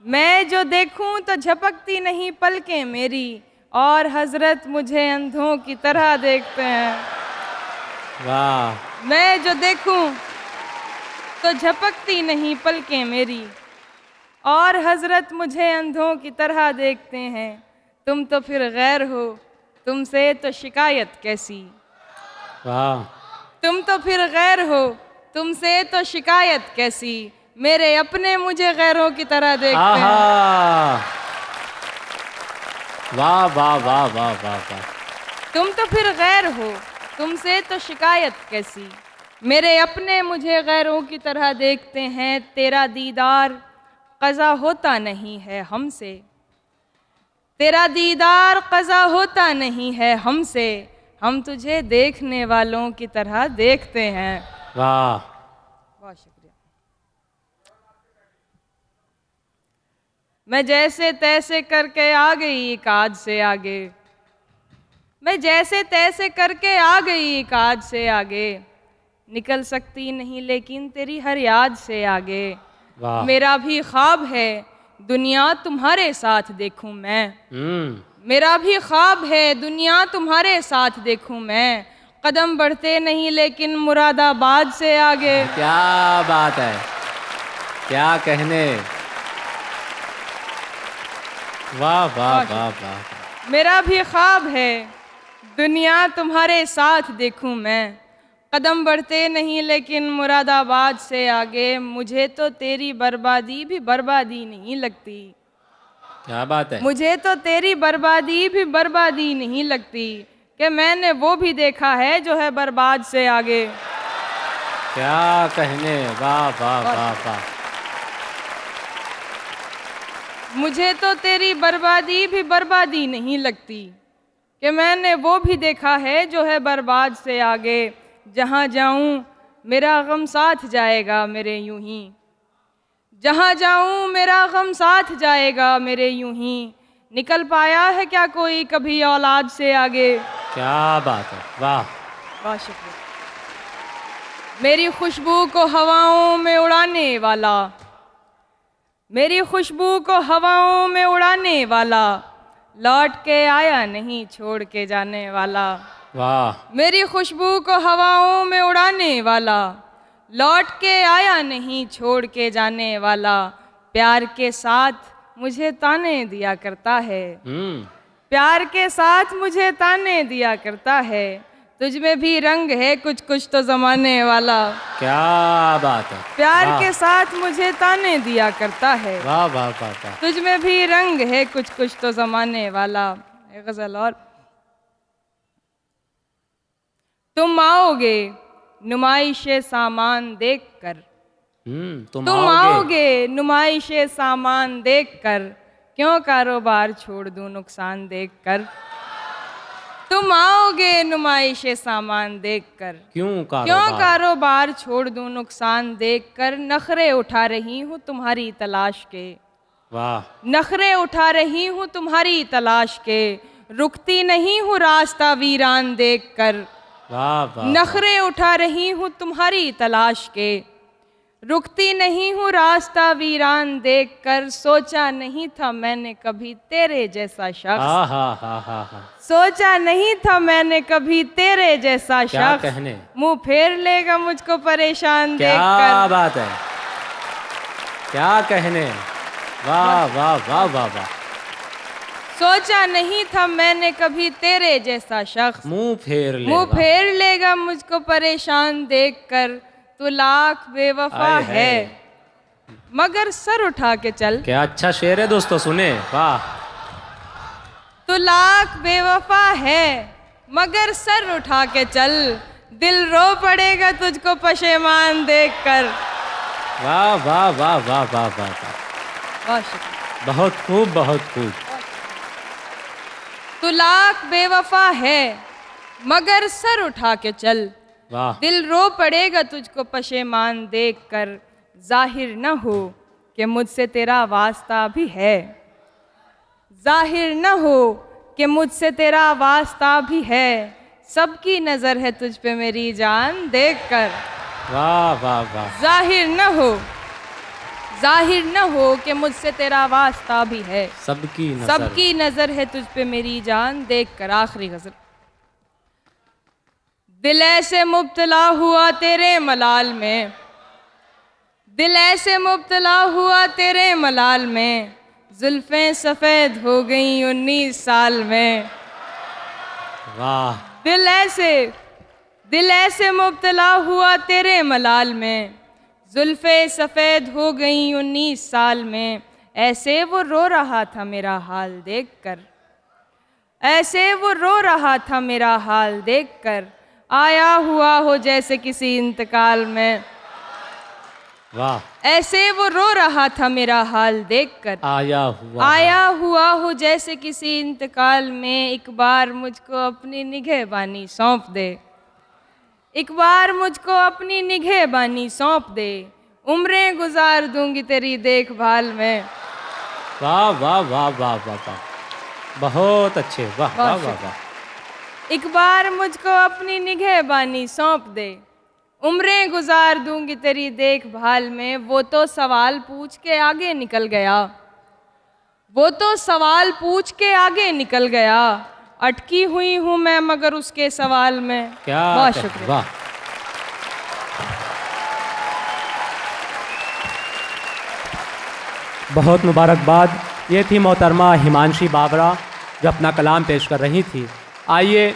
मैं जो देखूं तो झपकती नहीं पलकें मेरी, और हजरत मुझे अंधों की तरह देखते हैं। वाह। मैं जो देखूं तो झपकती नहीं पलकें मेरी, और हजरत मुझे अंधों की तरह देखते हैं। तुम तो फिर गैर हो, तुमसे तो शिकायत कैसी। वाह। तुम तो फिर गैर हो, तुमसे तो शिकायत कैसी। मेरे अपने मुझे गैरों की तरह देखते हैं। वाह वाह वाह वाह वाह वाह। तुम तो फिर गैर हो, तुमसे तो शिकायत कैसी। मेरे अपने मुझे गैरों की तरह देखते हैं। तेरा दीदार क़ज़ा होता नहीं है हमसे, तेरा दीदार क़ज़ा होता नहीं है हमसे। हम तुझे देखने वालों की तरह देखते हैं। वाह। बहुत शुक्रिया। मैं जैसे तैसे करके आ गई काज से आगे, मैं जैसे तैसे करके आ गई काज से आगे। निकल सकती नहीं लेकिन तेरी हर याद से आगे। मेरा भी ख्वाब है दुनिया तुम्हारे साथ देखूं मैं, मेरा भी ख्वाब है दुनिया तुम्हारे साथ देखूं मैं। कदम बढ़ते नहीं लेकिन मुरादाबाद से आगे। क्या बात है, क्या कहने। वाह वाह वाह वाह। मेरा भी ख्वाब है दुनिया तुम्हारे साथ देखूं मैं। कदम बढ़ते नहीं लेकिन मुरादाबाद से आगे। मुझे तो तेरी बर्बादी भी बर्बादी नहीं लगती। क्या बात है। मुझे तो तेरी बर्बादी भी बर्बादी नहीं लगती, कि मैंने वो भी देखा है जो है बर्बाद से आगे। क्या कहने, वाह वाह वाह वाह। मुझे तो तेरी बर्बादी भी बर्बादी नहीं लगती, कि मैंने वो भी देखा है जो है बर्बाद से आगे। जहाँ जाऊँ मेरा गम साथ जाएगा मेरे यूं ही, जहाँ जाऊँ मेरा गम साथ जाएगा मेरे यूं ही। निकल पाया है क्या कोई कभी औलाद से आगे। क्या बात है, वाह। बहुत शुक्रिया। मेरी खुशबू को हवाओं में उड़ाने वाला, मेरी खुशबू को हवाओं में उड़ाने वाला, लौट के आया नहीं छोड़ के जाने वाला। वाह। मेरी खुशबू को हवाओं में उड़ाने वाला, लौट के आया नहीं छोड़ के जाने वाला। प्यार के साथ मुझे ताने दिया करता है, प्यार के साथ मुझे ताने दिया करता है। तुझ में भी रंग है कुछ कुछ तो जमाने वाला। क्या बात है। प्यार के साथ मुझे ताने दिया करता है। वाह वाह वाह वाह। तुझ में भी रंग है कुछ कुछ तो जमाने वाला। एक गजल और। तुम आओगे नुमाइशे सामान देख कर, तुम आओगे नुमाइशे सामान देख कर, क्यों कारोबार छोड़ दूं नुकसान देख कर। तुम आओगे नुमाइशे सामान देख कर, क्यों कारोबार छोड़ दूं नुकसान देख कर। नखरे उठा रही हूँ तुम्हारी तलाश के, वाह। नखरे उठा रही हूँ तुम्हारी तलाश के, रुकती नहीं हूँ रास्ता वीरान देख कर। वाह वाह। नखरे उठा रही हूँ तुम्हारी तलाश के, रुकती नहीं हूँ रास्ता वीरान देख कर। सोचा नहीं था मैंने कभी तेरे जैसा शख्स, सोचा नहीं था मैंने कभी तेरे जैसा शख्स, मुंह फेर लेगा मुझको परेशान देखकर। क्या बात है, क्या कहने। वाह वाह वाह वाह वाह। सोचा नहीं था मैंने कभी तेरे जैसा शख्स मुंह फेर लेगा मुझको परेशान देखकर। तू लाख बेवफा आए है मगर सर उठा के चल। क्या अच्छा शेर है दोस्तों, सुने। वाह। तू लाख बेवफा है मगर सर उठा के चल। दिल रो पड़ेगा तुझको पशेमान देखकर। वाह वाह वाह वाह वाह वाह वाह। बहुत शुक्रिया। बहुत खूब बहुत खूब। तू लाख बेवफा है मगर सर उठा के चल। वाह। दिल रो पड़ेगा तुझको पशेमान देखकर। जाहिर न हो कि मुझसे तेरा वास्ता भी है। जाहिर न हो कि मुझसे तेरा वास्ता भी है। सबकी नजर है तुझ पे मेरी जान देखकर। वाह वाह वाह। जाहिर न हो कि मुझसे तेरा वास्ता भी है। सबकी नजर है तुझ पे मेरी जान देखकर। आखिरी गजल। दिल ऐसे मुब्तला हुआ तेरे मलाल में। दिल ऐसे मुब्तला हुआ तेरे मलाल में। जुल्फें सफ़ेद हो गई 19 साल में। वाह। दिल ऐसे मुब्तला हुआ तेरे मलाल में। जुल्फें सफ़ेद हो गई 19 साल में। ऐसे वो रो रहा था मेरा हाल देखकर। ऐसे वो रो रहा था मेरा हाल देखकर। आया हुआ हो जैसे किसी इंतकाल में। वाह। ऐसे वो रो रहा था मेरा हाल देखकर। आया हुआ हो जैसे किसी इंतकाल में। एक बार मुझको अपनी निगहबानी सौंप दे। एक बार मुझको अपनी निगहबानी सौंप दे। उम्रें गुजार दूंगी तेरी देखभाल में। वाह वाह वाह वाह वाह वाह। बहुत अच्छे। वाह वाह वाह वाह। एक बार मुझको अपनी निगहबानी सौंप दे। उम्रें गुजार दूंगी तेरी देखभाल में। वो तो सवाल पूछ के आगे निकल गया। वो तो सवाल पूछ के आगे निकल गया। अटकी हुई हूँ मैं मगर उसके सवाल में। क्या बहुत शुक्रिया। वाह। बहुत मुबारकबाद। ये थी मोहतरमा हिमांशी बाबरा जो अपना कलाम पेश कर रही थी। आइए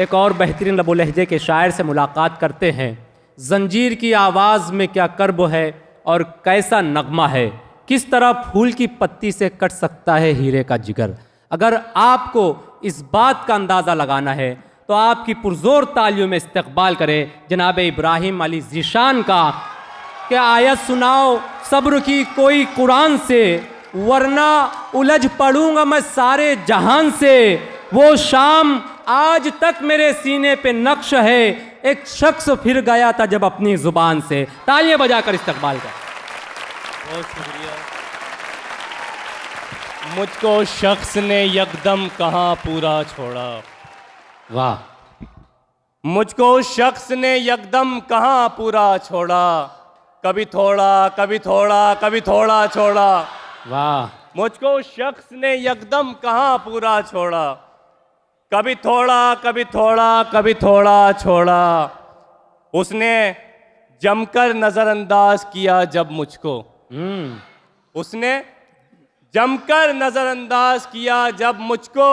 एक और बेहतरीन लबो लहजे के शायर से मुलाकात करते हैं। जंजीर की आवाज़ में क्या कर्ब है और कैसा नगमा है। किस तरह फूल की पत्ती से कट सकता है हीरे का जिगर। अगर आपको इस बात का अंदाज़ा लगाना है तो आपकी पुरजोर तालियों में इस्तकबाल करें जनाब इब्राहिम अली ज़ीशान का। क्या आयत सुनाओ सब्र की कोई कुरान से, वरना उलझ पड़ूंगा मैं सारे जहान से। वो शाम आज तक मेरे सीने पे नक्श है। एक शख्स फिर गया था जब अपनी जुबान से। तालियां बजाकर इस्तकबाल कर। बहुत शुक्रिया। मुझको शख्स ने यकदम कहाँ पूरा छोड़ा। वाह। मुझको शख्स ने यकदम कहाँ पूरा छोड़ा। कभी थोड़ा कभी थोड़ा कभी थोड़ा छोड़ा। वाह। मुझको शख्स ने यकदम कहाँ पूरा छोड़ा। कभी थोड़ा कभी थोड़ा कभी थोड़ा छोड़ा। उसने जमकर नज़रअंदाज किया जब मुझको। उसने जमकर नज़रअंदाज किया जब मुझको।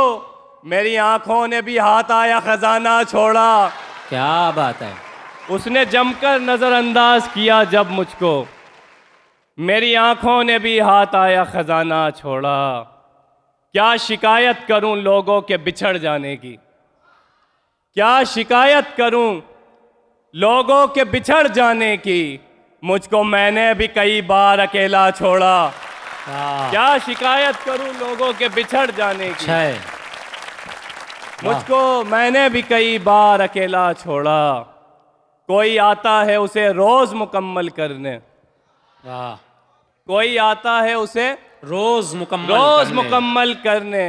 मेरी आंखों ने भी हाथ आया खजाना छोड़ा। क्या बात है। उसने जमकर नज़रअंदाज किया जब मुझको। मेरी आंखों ने भी हाथ आया खजाना छोड़ा। क्या शिकायत करूं लोगों के बिछड़ जाने की। क्या शिकायत करूं लोगों के बिछड़ जाने की। मुझको मैंने भी कई बार अकेला छोड़ा। क्या शिकायत करूं लोगों के बिछड़ जाने की। मुझको मैंने भी कई बार अकेला छोड़ा। कोई आता है उसे रोज मुकम्मल करने। कोई आता है उसे रोज मुकम्मल करने।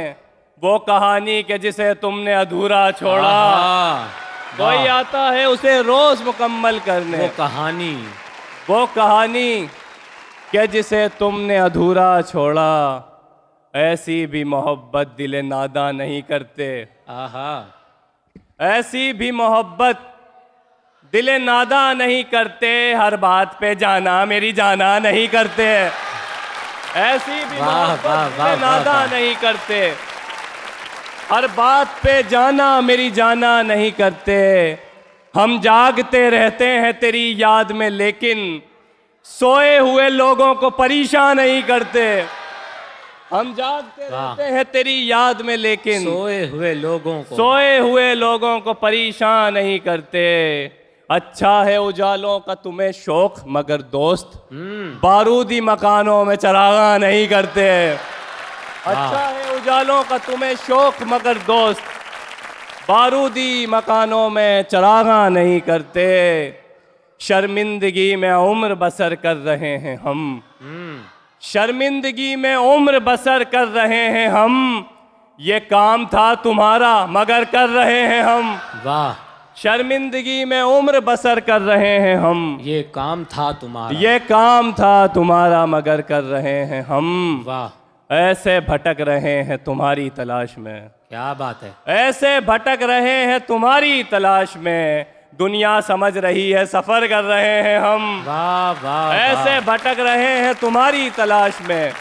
वो कहानी के जिसे तुमने अधूरा छोड़ा। कोई आता है उसे रोज मुकम्मल करने। वो कहानी के जिसे तुमने अधूरा छोड़ा। ऐसी भी मोहब्बत दिले नादा नहीं करते। ऐसी भी मोहब्बत दिले नादा नहीं करते। हर बात पे जाना मेरी जाना नहीं करते। ऐसी भी वाह, मोहब्बत वाह, में वाह, नादा वाह। नहीं करते, हर बात पे जाना मेरी जाना नहीं करते, हम जागते रहते हैं तेरी याद में लेकिन सोए हुए लोगों को परेशान नहीं करते, हम जागते रहते हैं तेरी याद में लेकिन सोए हुए लोगों को परेशान नहीं करते। अच्छा है उजालों का तुम्हें शौक मगर दोस्त बारूदी मकानों में चरागा नहीं करते। अच्छा है उजालों का तुम्हें शौक मगर दोस्त बारूदी मकानों में चरागा नहीं करते। शर्मिंदगी में उम्र बसर कर रहे हैं हम, शर्मिंदगी में उम्र बसर कर रहे हैं हम, ये काम था तुम्हारा मगर कर रहे हैं हम। वाह, शर्मिंदगी में उम्र बसर कर रहे हैं हम, ये काम था तुम्हारा, ये काम था तुम्हारा मगर कर रहे हैं हम। वाह, ऐसे भटक रहे हैं तुम्हारी तलाश में, क्या बात है। ऐसे भटक रहे हैं तुम्हारी तलाश में, दुनिया समझ रही है सफर कर रहे हैं हम। वाह वाह, ऐसे भटक रहे हैं तुम्हारी तलाश में,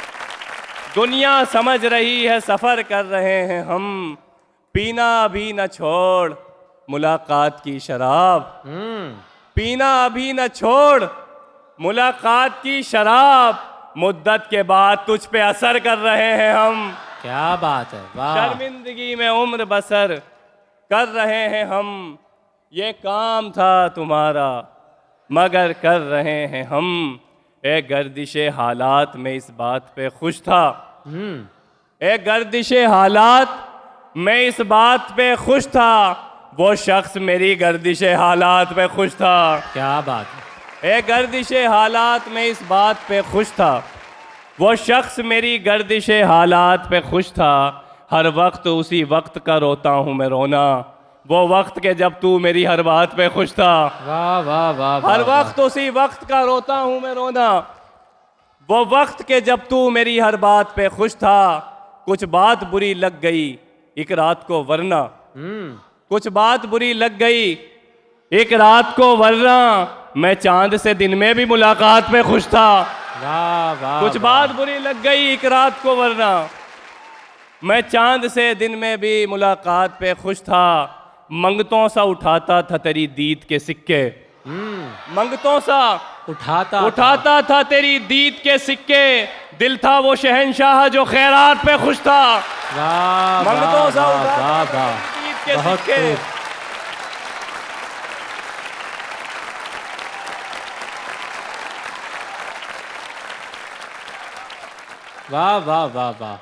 दुनिया समझ रही है सफर कर रहे हैं हम। पीना भी न छोड़ मुलाकात की शराब, पीना अभी न छोड़ मुलाकात की शराब, मुद्दत के बाद तुझ पे असर कर रहे हैं हम। क्या बात है, वाह। शर्मिंदगी में उम्र बसर कर रहे हैं हम, ये काम था तुम्हारा मगर कर रहे हैं हम। ए गर्दिशे हालात में इस बात पे खुश था, ए गर्दिशे हालात में इस बात पे खुश था, वो शख्स मेरी गर्दिशे हालात पे खुश था। क्या बात है। ए गर्दिशे हालात में इस बात पे खुश था, वो शख्स मेरी गर्दिशे हालात पे खुश था। हर वक्त उसी वक्त का रोता हूँ मैं रोना, वो वक्त के जब तू मेरी हर बात पे खुश था। वाह वाह वाह, हर वक्त उसी वक्त का रोता हूँ मैं रोना, वो वक्त के जब तू मेरी हर बात पे खुश था। कुछ बात बुरी लग गई एक रात को वरना, कुछ बात बुरी लग गई एक रात को वरना, मैं चांद से दिन में भी मुलाकात पे खुश था। वाह वाह, कुछ बात बुरी लग गई एक रात को वरना, मैं चांद से दिन में भी मुलाकात पे खुश था। मंगतों सा उठाता था तेरी दीद के सिक्के, मंगतों सा उठाता था तेरी दीद के सिक्के, दिल था वो शहंशाह जो खैरात पे खुश था। वाह, मंगतों सा वाह, उठाता वाह, था वाह, तेरी दीद के बहुत सिक्के। खूब। वाह वाह वाह वाह।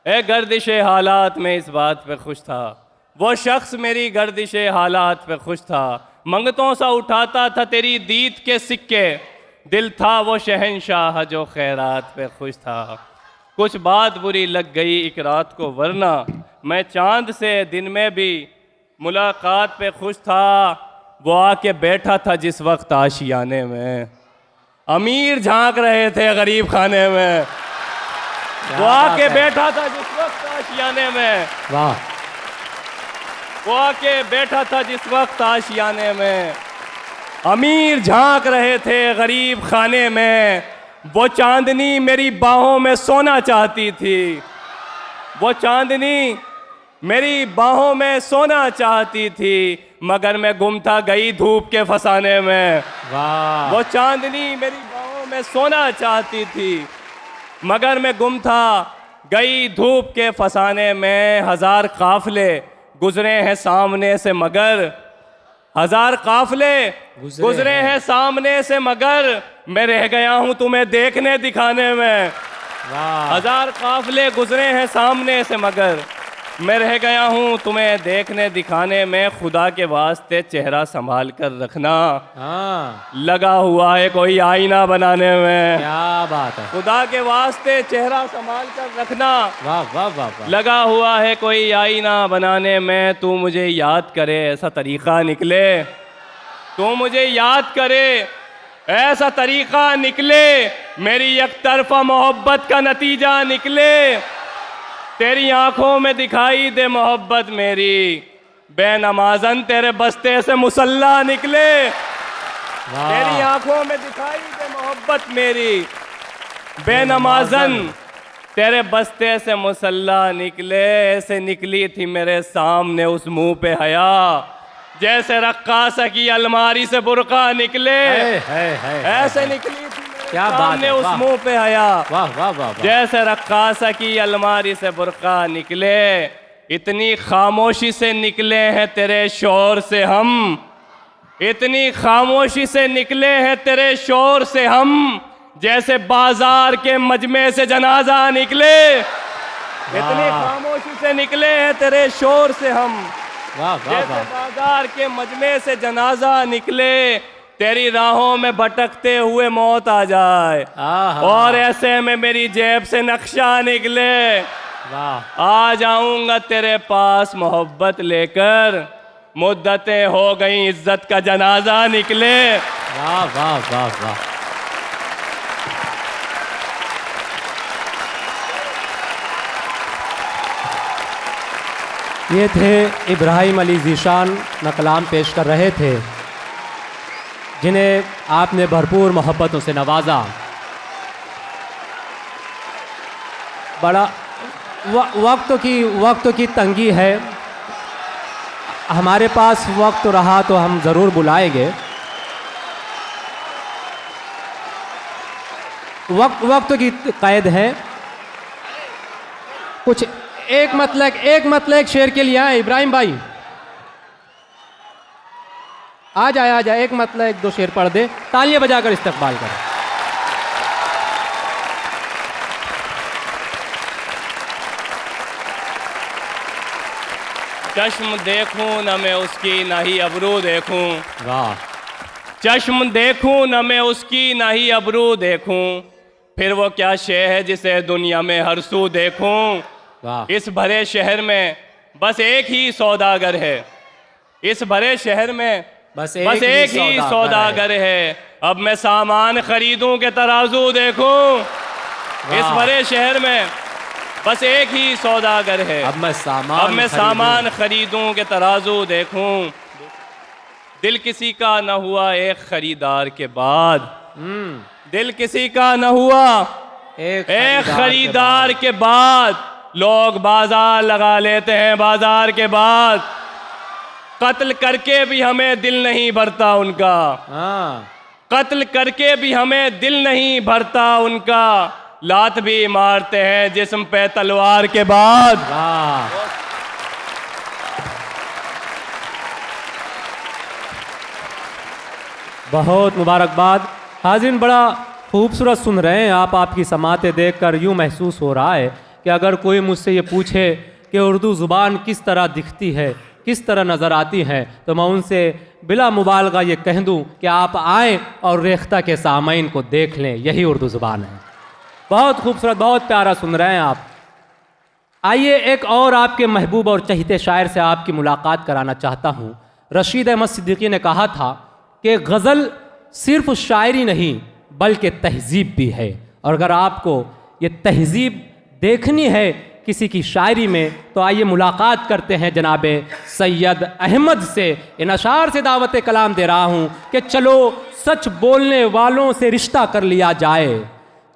ए गर्दिशे हालात में इस बात पे खुश था, वो शख्स मेरी गर्दिशे हालात पे खुश था। मंगतों सा उठाता था तेरी दीद के सिक्के, दिल था वो शहंशाह जो खैरात पे खुश था। कुछ बात बुरी लग गई एक रात को वरना, मैं चांद से दिन में भी मुलाकात पे खुश था। वो आके बैठा था जिस वक्त आशियाने में, अमीर झांक रहे थे गरीब खाने में। वो आके बैठा था जिस वक्त आशियाने में, वाह, वो आके बैठा था जिस वक्त आशियाने में, अमीर झांक रहे थे गरीब खाने में। वो चांदनी मेरी बाहों में सोना चाहती थी, वो चांदनी मेरी बाहों में सोना चाहती थी, मगर मैं गुम था गई धूप के फसाने में। वाह, वो चांदनी मेरी बाहों में सोना चाहती थी, मगर मैं गुम था गई धूप के फसाने में। हजार काफले गुजरे हैं सामने से मगर, हजार काफले गुजरे हैं सामने से मगर, मैं रह गया हूँ तुम्हें देखने दिखाने में। वाह, हजार काफले गुजरे हैं सामने से मगर, मैं रह गया हूँ तुम्हें देखने दिखाने में। खुदा के वास्ते चेहरा संभाल कर रखना, हाँ, लगा हुआ है कोई आईना बनाने में। क्या बात है। खुदा के वास्ते चेहरा संभाल कर रखना, वाह वाह वाह वाह, लगा हुआ है कोई आईना बनाने में। तू मुझे याद करे ऐसा तरीका निकले, तू मुझे याद करे ऐसा तरीका निकले, मेरी एक तरफा मोहब्बत का नतीजा निकले। तेरी आंखों में दिखाई दे मोहब्बत मेरी, बेनमाजन तेरे बस्ते से मुसल्ला निकले। तेरी आंखों में दिखाई दे मोहब्बत मेरी, बेनमाज़न तेरे बस्ते से मुसल्ला निकले, ऐसे निकली थी मेरे सामने उस मुंह पे हया, जैसे रक्कासा की अलमारी से बुर्का निकले, ऐसे निकली थी मेरे सामने उस मुंह पे हया, वाह वाह वाह। जैसे रक्कासा की अलमारी से बुर्का निकले। इतनी खामोशी से निकले हैं तेरे शोर से हम, इतनी खामोशी से निकले हैं तेरे शोर से हम, जैसे बाजार के मजमे से जनाजा निकले। इतनी खामोशी से निकले हैं तेरे शोर से हम, जैसे बाजार के मजमे से जनाजा निकले। तेरी राहों में भटकते हुए मौत आ जाए और ऐसे में मेरी जेब से नक्शा निकले। आ जाऊंगा तेरे पास मोहब्बत लेकर, मुद्दतें हो गई इज्जत का जनाजा निकले। वाह वाह वाह वाह। ये थे इब्राहिम अली ज़ीशान नकलाम पेश कर रहे थे, जिन्हें आपने भरपूर मोहब्बतों से नवाजा। बड़ा वक्त की तंगी है, हमारे पास वक्त रहा तो हम ज़रूर बुलाएंगे। वक्त की कैद है। कुछ एक मतलब एक शेर के लिए आए इब्राहिम भाई, आ जाए एक मतलब एक दो शेर पढ़ दे, तालियां बजाकर इस्तकबाल करें। चश्म देखूं न मैं उसकी ना ही अबरू देखूं, वाह। चश्म देखूं न मैं उसकी ना ही अबरू देखूं, फिर वो क्या शे है जिसे दुनिया में हर सू देखूं। इस भरे शहर में बस एक ही सौदागर है, इस भरे शहर में बस एक ही सौदागर है। अब मैं सामान खरीदूं के तराजू देखूं, इस भरे शहर में बस एक ही सौदागर है। अब मैं सामान खरीदूं के तराजू देखूं। दिल किसी का न हुआ एक खरीदार के बाद, दिल किसी का न हुआ एक खरीदार के बाद, लोग बाजार लगा लेते हैं बाजार के बाद। कत्ल करके भी हमें दिल नहीं भरता उनका, कत्ल करके भी हमें दिल नहीं भरता उनका, लात भी मारते हैं जिस्म पे तलवार के बाद। बहुत मुबारकबाद। हाज़िन, बड़ा खूबसूरत सुन रहे हैं आप। आपकी समातें देखकर यूँ महसूस हो रहा है कि अगर कोई मुझसे ये पूछे कि उर्दू ज़ुबान किस तरह दिखती है, किस तरह नज़र आती है, तो मैं उनसे बिला मुबालगा ये कह दूँ कि आप आएँ और रेख्ता के सामईन को देख लें, यही उर्दू ज़ुबान है। बहुत खूबसूरत, बहुत प्यारा सुन रहे हैं आप। आइए एक और आपके महबूब और चहीते शायर से आपकी मुलाकात कराना चाहता हूँ। रशीद अहमद सिद्दीकी ने कहा था कि गज़ल सिर्फ शायरी नहीं बल्कि तहज़ीब भी है, और अगर आपको ये तहज़ीब देखनी है किसी की शायरी में तो आइए मुलाकात करते हैं जनाबे सैयद अहमद से। इन अशार से दावत कलाम दे रहा हूँ कि चलो सच बोलने वालों से रिश्ता कर लिया जाए,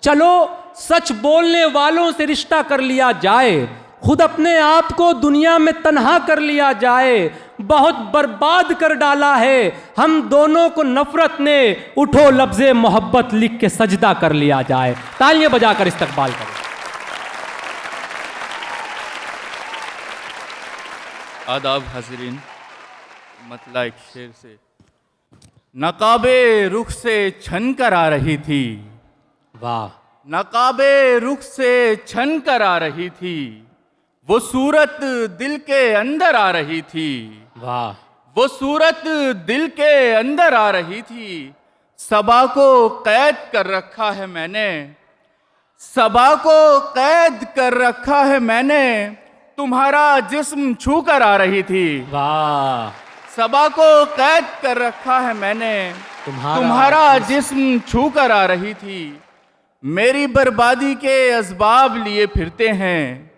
चलो सच बोलने वालों से रिश्ता कर लिया जाए, खुद अपने आप को दुनिया में तन्हा कर लिया जाए। बहुत बर्बाद कर डाला है हम दोनों को नफरत ने, उठो लफ्ज़े मोहब्बत लिख के सजदा कर लिया जाए। तालियां बजाकर इस्तकबाल करें। आदाब हाज़रीन, मतला एक शेर से। नकाबे रुख से छन कर आ रही थी, वाह। नकाबे रुख से छन कर आ रही थी, वो सूरत दिल के अंदर आ रही थी, वाह। वो सूरत दिल के अंदर आ रही थी। सबा को कैद कर रखा है मैंने, सबा को कैद कर रखा है मैंने, तुम्हारा जिस्म छू कर आ रही थी, वाह। सबा को कैद कर रखा है मैंने, तुम्हारा जिस्म छू कर आ रही थी। मेरी बर्बादी के असबाब लिए फिरते हैं,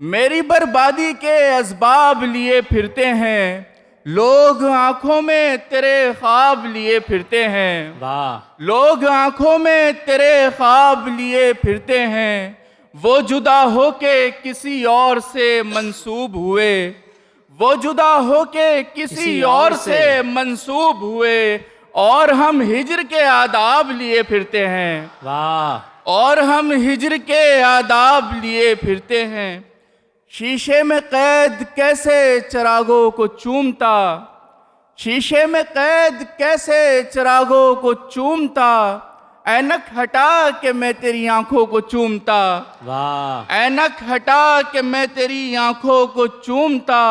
मेरी बर्बादी के असबाब लिए फिरते हैं, लोग आंखों में तेरे ख्वाब लिए फिरते हैं, वाह। लोग आंखों में तेरे ख्वाब लिए फिरते हैं, वो जुदा होके किसी और से मंसूब हुए, वो जुदा होके किसी और से मंसूब हुए, और हम हिज्र के आदाब लिए फिरते हैं, वाह। और हम हिज्र के आदाब लिए फिरते हैं। शीशे में कैद कैसे चिरागों को चूमता, शीशे में कैद कैसे चिरागों को चूमता, ऐनक हटा के मैं तेरी आंखों को चूमता, वाह। ऐनक हटा के मैं तेरी आंखों को चूमता,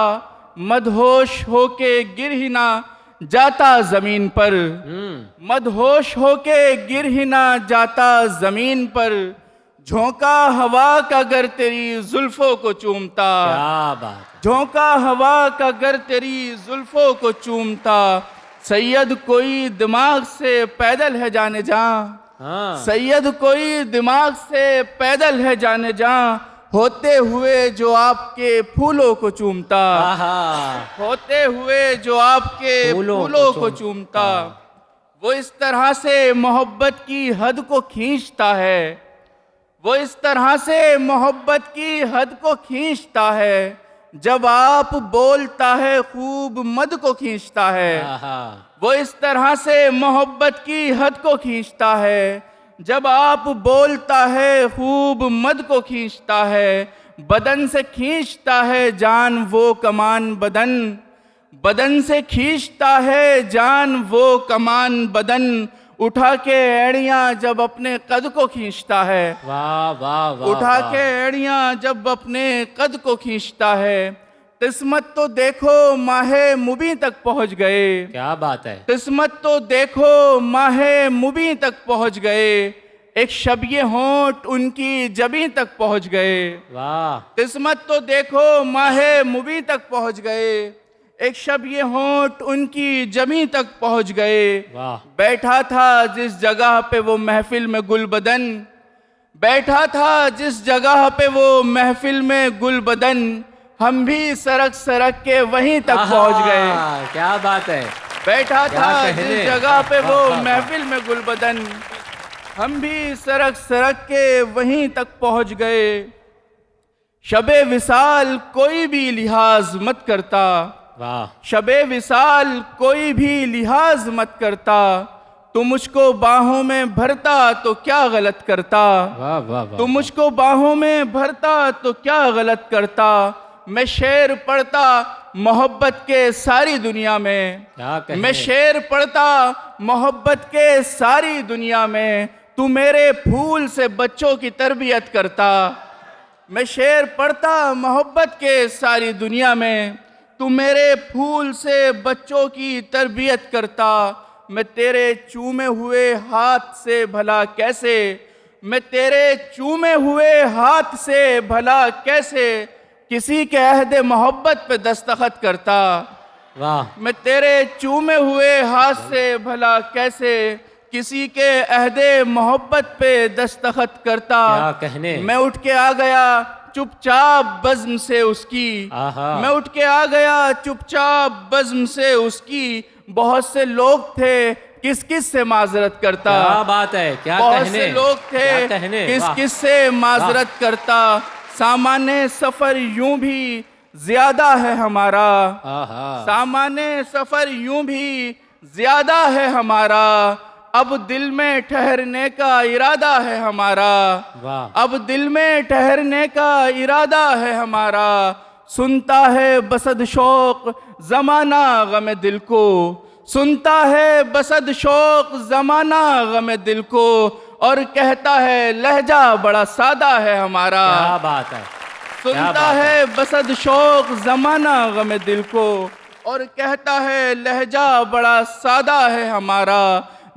मदहोश होके गिर ही ना जाता जमीन पर, मदहोश होके गिर ही ना जाता जमीन पर, झोंका हवा का गर तेरी जुल्फों को चूमता, क्या बात। झोंका हवा का गर तेरी जुल्फों को चूमता, सैयद कोई दिमाग से पैदल है जाने जा, सैयद कोई दिमाग से पैदल है जाने जा, होते हुए जो आपके फूलों को चूमता, होते हुए जो आपके फूलों को चूमता, वो इस तरह से मोहब्बत की हद को खींचता है, वो इस तरह से मोहब्बत की हद को खींचता है, जब आप बोलता है खूब मद को खींचता है, वो इस तरह से मोहब्बत की हद को खींचता है, जब आप बोलता है खूब मद को खींचता है, बदन से खींचता है जान वो कमान बदन, बदन से खींचता है जान वो कमान बदन, उठा के एड़ियां जब अपने कद को खींचता है, वाह वाह वाह। उठा के एड़ियां जब अपने कद को खींचता है, किस्मत तो देखो माहे मुबी तक पहुंच गए, क्या बात है। किस्मत तो देखो माहे मुबी तक पहुंच गए, एक शब ये होंठ उनकी जबी तक पहुंच गए, वाह। किस्मत तो देखो माहे मुबी तक पहुंच गए, एक शब ये होंठ उनकी जमी तक पहुंच गए, वाह। बैठा था जिस जगह पे वो महफिल में गुलबदन, बैठा था जिस जगह पे वो महफिल में गुलबदन, हम भी सरक सरक के वहीं तक पहुंच गए, क्या बात है। बैठा था जिस जगह पे वो महफिल में गुलबदन, हम भी सरक सरक के वहीं तक पहुंच गए, शबे विसाल कोई भी लिहाज मत करता, वाह। शबे विसाल कोई भी लिहाज मत करता, तू मुझको बाहों में भरता तो क्या गलत करता, वाह वाह वाह। तू मुझको बाहों में भरता तो क्या गलत करता, मैं शेर पढ़ता मोहब्बत के सारी दुनिया में, मैं शेर पढ़ता मोहब्बत के सारी दुनिया में, तू मेरे फूल से बच्चों की तरबियत करता, मैं शेर पढ़ता मोहब्बत के सारी दुनिया में, तू मेरे फूल से बच्चों की तरबियत करता, मैं तेरे चूमे हुए हाथ से भला कैसे, मैं तेरे चूमे हुए हाथ से भला कैसे किसी के अहद मोहब्बत पे दस्तखत करता, वाह। मैं तेरे चूमे हुए हाथ से भला कैसे किसी के अहदे मोहब्बत पे दस्तखत करता, क्या कहने। मैं उठ के आ गया चुपचाप बज़्म से उसकी, मैं उठ के आ गया चुपचाप बज़्म से उसकी, बहुत से लोग थे किस किस से माजरत करता, क्या बात है। क्या बहुत कहने। से लोग थे किस किस से माजरत करता, सामाने सफर यूं भी ज्यादा है हमारा, सामाने सफर यूं भी ज्यादा है हमारा, अब दिल में ठहरने का इरादा है हमारा, अब दिल में ठहरने का इरादा है हमारा, सुनता है बसद शौक जमाना गम दिल को, सुनता है बसद शौक जमाना गम दिल को, और कहता है लहजा बड़ा सादा है हमारा, क्या बात है। सुनता है बसद शौक जमाना गम दिल को, और कहता है लहजा बड़ा सादा है हमारा,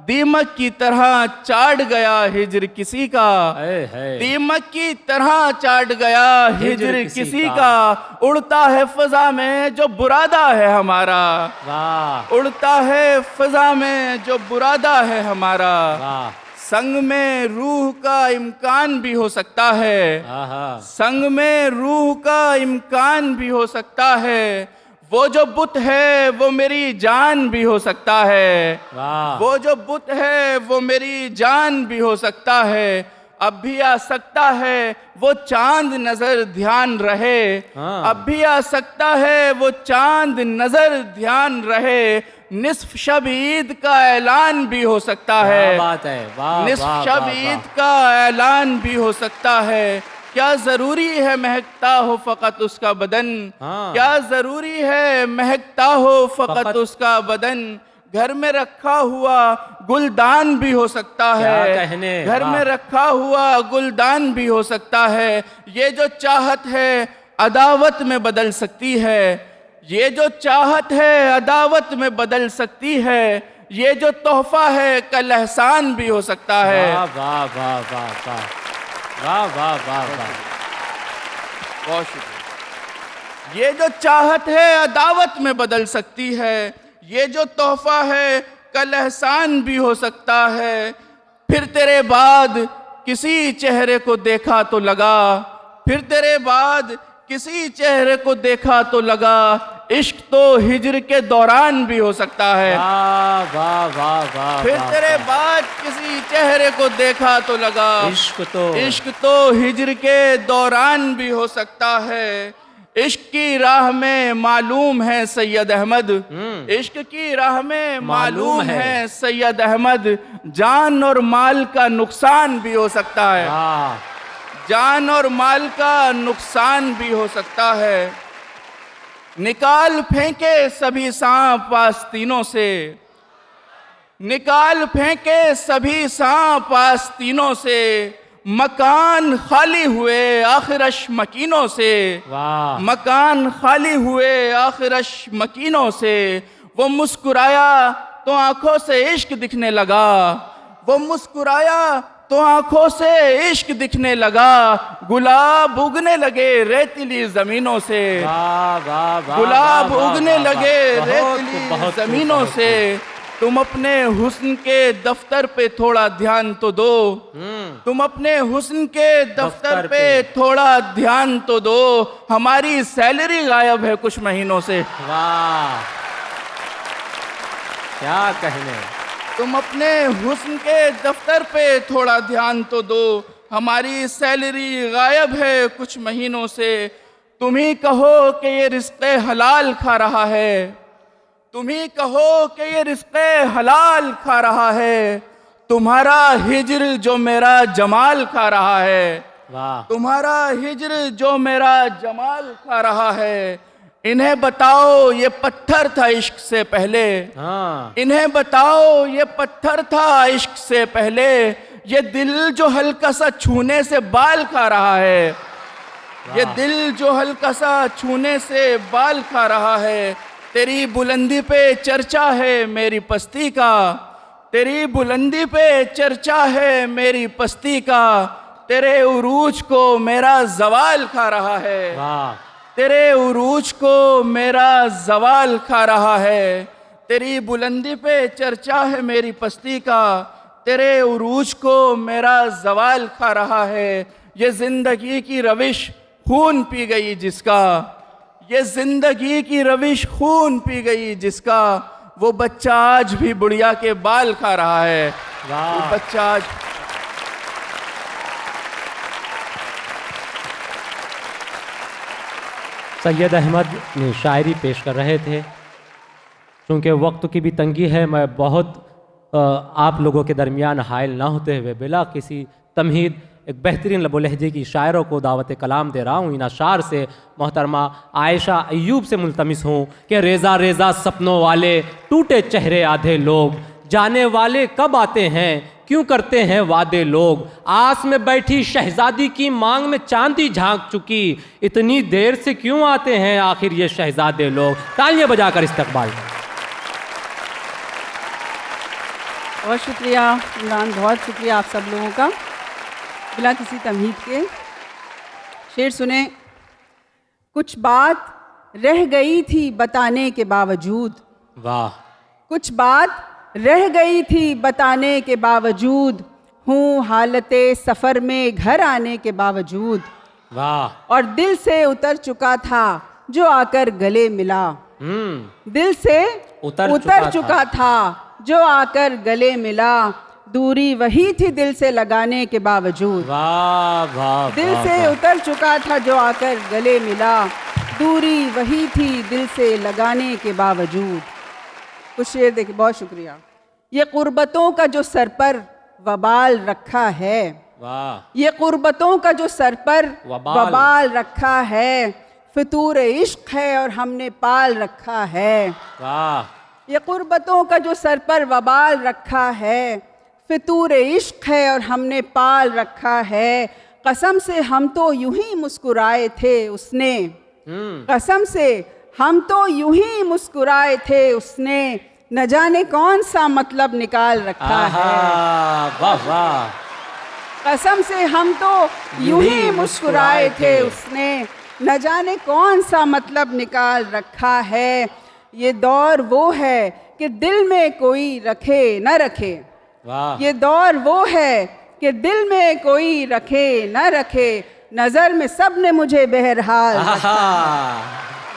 दीमक की तरह चाट गया हिज्र किसी का, दीमक की तरह चाट गया हिज्र किसी का, उड़ता है फजा में जो बुरादा है हमारा, उड़ता है फजा में जो बुरादा है हमारा, संग में रूह का इम्कान भी हो सकता है, संग में रूह का इम्कान भी हो सकता है, वो जो बुत है वो मेरी जान भी हो सकता है, वाह। वो जो बुत है वो मेरी जान भी हो सकता है, अब भी आ सकता है वो चांद नजर ध्यान रहे, अब भी आ सकता है वो चांद नजर ध्यान रहे, निस्फ शब ईद का ऐलान भी हो सकता है, क्या बात है, वाह, निस्फ वाह, शब वाह, ईद वाह। का ऐलान भी हो सकता है। क्या जरूरी है महकता हो फकत उसका बदन, क्या जरूरी है महकता हो फकत उसका बदन, घर में रखा हुआ गुलदान भी हो सकता है, घर में रखा हुआ गुलदान भी हो सकता है, ये जो चाहत है अदावत में बदल सकती है, ये जो चाहत है अदावत में बदल सकती है, ये जो तोहफा है कल एहसान भी हो सकता है। वाह वाह वाह वाह वाह वाह वाह वाह वाह, बहुत शुक्रिया। ये जो चाहत है अदावत में बदल सकती है, ये जो तोहफा है कल एहसान भी हो सकता है, फिर तेरे बाद किसी चेहरे को देखा तो लगा, फिर तेरे बाद किसी चेहरे को देखा तो लगा, इश्क तो हिजर के दौरान भी हो सकता है। वाह वाह वाह वाह, फिर तेरे बाद किसी चेहरे को देखा तो लगा, इश्क तो हिजर के दौरान भी हो सकता है, इश्क की राह में मालूम है सैयद अहमद, इश्क की राह में मालूम है सैयद अहमद, जान और माल का नुकसान भी हो सकता है, जान और माल का नुकसान भी हो सकता है, निकाल फेंके सभी सांप आस्तीनों से, निकाल फेंके सभी सांप आस्तीनों से, मकान खाली हुए आखिरश मकीनों से, मकान खाली हुए आखिरश मकीनों से, वो मुस्कुराया तो आंखों से इश्क दिखने लगा, वो मुस्कुराया तो आंखों से इश्क दिखने लगा, गुलाब उगने लगे रेतीली जमीनों से, गुलाब उगने लगे रेतीली जमीनों से, तुम अपने हुस्न के दफ्तर पे थोड़ा ध्यान तो दो, तुम अपने हुस्न के दफ्तर पे थोड़ा ध्यान तो दो, हमारी सैलरी गायब है कुछ महीनों से। वाह क्या कहने, तुम अपने हुस्न के दफ्तर पे थोड़ा ध्यान तो दो, हमारी सैलरी गायब है कुछ महीनों से, तुम ही कहो कि ये रिश्ते हलाल खा रहा है, तुम ही कहो कि ये रिश्ते हलाल खा रहा है, तुम्हारा हिजर जो मेरा जमाल खा रहा है, तुम्हारा हिजर जो मेरा जमाल खा रहा है, इन्हें बताओ ये पत्थर था इश्क से पहले, इन्हें बताओ ये पत्थर था इश्क से पहले, ये दिल जो हल्का सा छूने से बाल खा रहा है, ये दिल जो हल्का सा छूने से बाल खा रहा है, तेरी बुलंदी पे चर्चा है मेरी पस्ती का, तेरी बुलंदी पे चर्चा है मेरी पस्ती का, तेरे उरूज को मेरा जवाल खा रहा है, तेरे उरूज को मेरा जवाल खा रहा है, तेरी बुलंदी पे चर्चा है मेरी पस्ती का, तेरे उरूज को मेरा जवाल खा रहा है, ये जिंदगी की रविश खून पी गई जिसका, ये जिंदगी की रविश खून पी गई जिसका, वो बच्चा आज भी बुढ़िया के बाल खा रहा है, वो बच्चा आज। सैयद अहमद ने शायरी पेश कर रहे थे। चूँकि वक्त की भी तंगी है, मैं बहुत आप लोगों के दरमियान हायल ना होते हुए बिला किसी तमहीद एक बेहतरीन लबो लहजे की शायरों को दावत कलाम दे रहा हूँ। इन अशार से मोहतरमा आयशा अय्यूब से मुल्तमिस हूँ कि रेज़ा रेज़ा सपनों वाले टूटे चेहरे आधे लोग, जाने वाले कब आते हैं क्यों करते हैं वादे लोग, आस में बैठी शहजादी की मांग में चांदी झांक चुकी, इतनी देर से क्यों आते हैं आखिर ये शहजादे लोग। तालियां बजाकर इस्तकबाल। बहुत शुक्रिया इमरान, बहुत शुक्रिया आप सब लोगों का। बिला किसी तमहीद के शेर सुने। कुछ बात रह गई थी बताने के बावजूद, वाह, कुछ बात रह गई थी बताने के बावजूद, हूँ हालते सफ़र में घर आने के बावजूद, वाह, और दिल से उतर चुका था जो आकर गले मिला, दिल से उतर चुका था जो आकर गले मिला, दूरी वही थी दिल से लगाने के बावजूद। वाह वाह, दिल से उतर चुका था जो आकर गले मिला, दूरी वही थी दिल से लगाने के बावजूद। कुछ शेर देखिए, बहुत शुक्रिया। ये कुर्बतों का जो सर पर वबाल रखा है, वाह, ये कुर्बतों का जो सर पर वबाल रखा है, फितूर इश्क है और हमने पाल रखा है। वाह, ये कुर्बतों का जो सर पर वबाल रखा है, फितूर इश्क है और हमने पाल रखा है। कसम से हम तो यूं ही मुस्कुराए थे उसने, कसम से हम तो यूं ही मुस्कुराए थे उसने, न जाने कौन सा मतलब निकाल रखा है। वाह वाह, कसम से हम तो यूं ही मुस्कुराए थे उसने, न जाने कौन सा मतलब निकाल रखा है। ये दौर वो है कि दिल में कोई रखे न रखे, वाह, ये दौर वो है कि दिल में कोई रखे न रखे, नजर में सब ने मुझे बहरहाल रखा।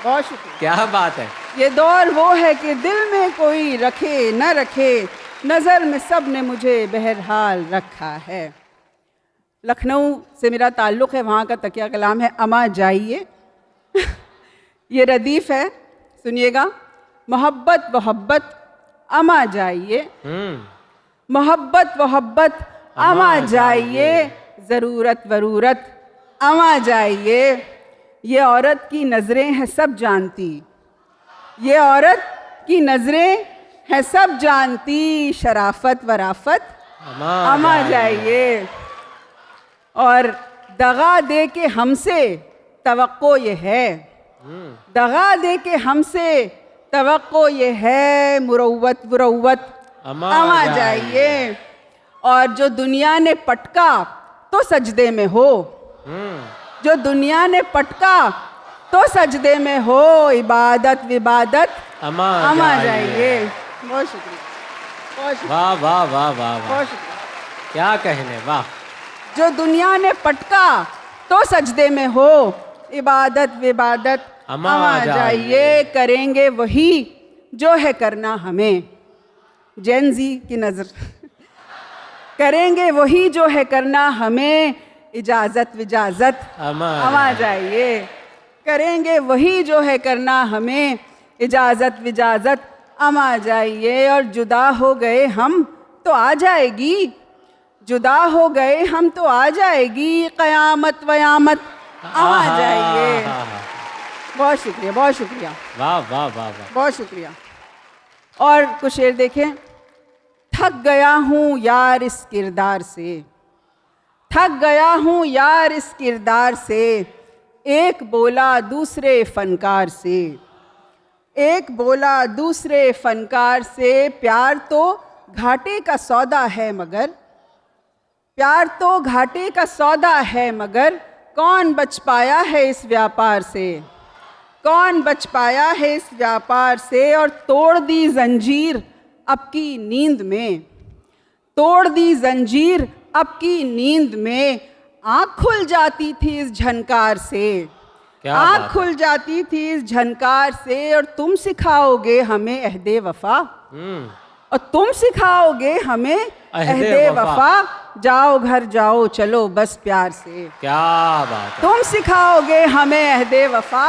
बहुत शुक्रिया, क्या बात है। ये दौर वो है कि दिल में कोई रखे न रखे, नजर में सब ने मुझे बहरहाल रखा है। लखनऊ से मेरा ताल्लुक़ है, वहाँ का तकिया कलाम है अमा जाइए। ये रदीफ़ है, सुनिएगा। मोहब्बत वहब्बत अमा जाइए, मोहब्बत वहब्बत अमा जाइए, ज़रूरत वरूरत अमा जाइए। ये औरत की नज़रें हैं सब जानती, ये औरत की नज़रें हैं सब जानती, शराफत वराफत अमा जाइए। और दगा दे के हमसे तवक्को ये है, दगा दे के हमसे तवक्को ये है, मुरव्वत मुरव्वत अमा जाइए। और जो दुनिया ने पटका तो सजदे में हो, जो दुनिया ने पटका तो सजदे में हो, इबादत विबादत अमा जाइए। बहुत शुक्रिया, बहुत शुक्रिया, वाह वाह वाह वाह, बहुत शुक्रिया। क्या कहने, वाह। जो दुनिया ने पटका तो सजदे में हो, इबादत विबादत अमा जाइए। करेंगे वही जो है करना हमें, जैन जी की नज़र। करेंगे वही जो है करना हमें, इजाज़त विजाज़त अमा जाइए। करेंगे वही जो है करना हमें, इजाज़त विजाज़त अमा जाइए। और जुदा हो गए हम तो आ जाएगी, जुदा हो गए हम तो आ जाएगी, क़यामत वयामत अमा जाइए। बहुत शुक्रिया, बहुत शुक्रिया, वाह वाह वाह वाह, बहुत शुक्रिया। और कुछ शेर देखें। थक गया हूँ यार इस किरदार से, थक गया हूँ यार इस किरदार से, एक बोला दूसरे फनकार से, एक बोला दूसरे फनकार से, प्यार तो घाटे का सौदा है मगर, प्यार तो घाटे का सौदा है मगर, कौन बच पाया है इस व्यापार से, कौन बच पाया है इस व्यापार से। और तोड़ दी जंजीर अब की नींद में, तोड़ दी जंजीर अब की नींद में, आँख खुल जाती थी इस झनकार से, आँख खुल जाती थी इस झनकार से। और तुम सिखाओगे हमें अहदे वफा, और तुम सिखाओगे हमें अहदे वफा, जाओ घर जाओ चलो बस प्यार से। क्या बात है। तुम सिखाओगे हमें अहदे वफा,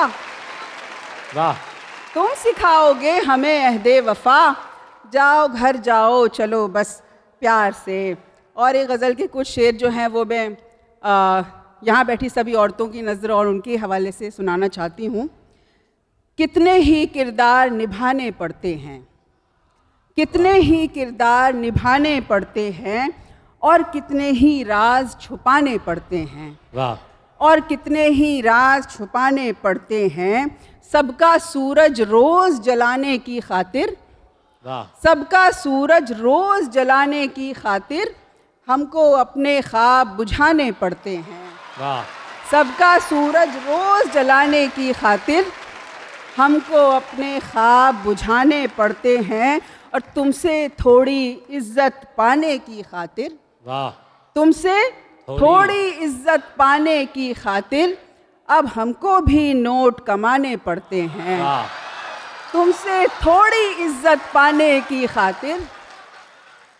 वाह, तुम सिखाओगे हमें अहदे वफा, जाओ घर जाओ चलो बस प्यार से। और एक गज़ल के कुछ शेर जो हैं वो मैं यहाँ बैठी सभी औरतों की नज़र और उनके हवाले से सुनाना चाहती हूँ। कितने ही किरदार निभाने पड़ते हैं, कितने ही किरदार निभाने पड़ते हैं, और कितने ही राज छुपाने पड़ते हैं, वाह, और कितने ही राज छुपाने पड़ते हैं। सबका सूरज रोज़ जलाने की खातिर, वाह, सबका सूरज रोज़ जलाने की खातिर, हमको अपने ख्वाब बुझाने पड़ते हैं। वाह, सबका सूरज रोज़ जलाने की खातिर, हमको अपने ख्वाब बुझाने पड़ते हैं। और तुमसे थोड़ी इज्जत पाने की खातिर, वाह, तुमसे थोड़ी इज्जत पाने की खातिर, अब हमको भी नोट कमाने पड़ते हैं। वाह, तुमसे थोड़ी इज्जत पाने की खातिर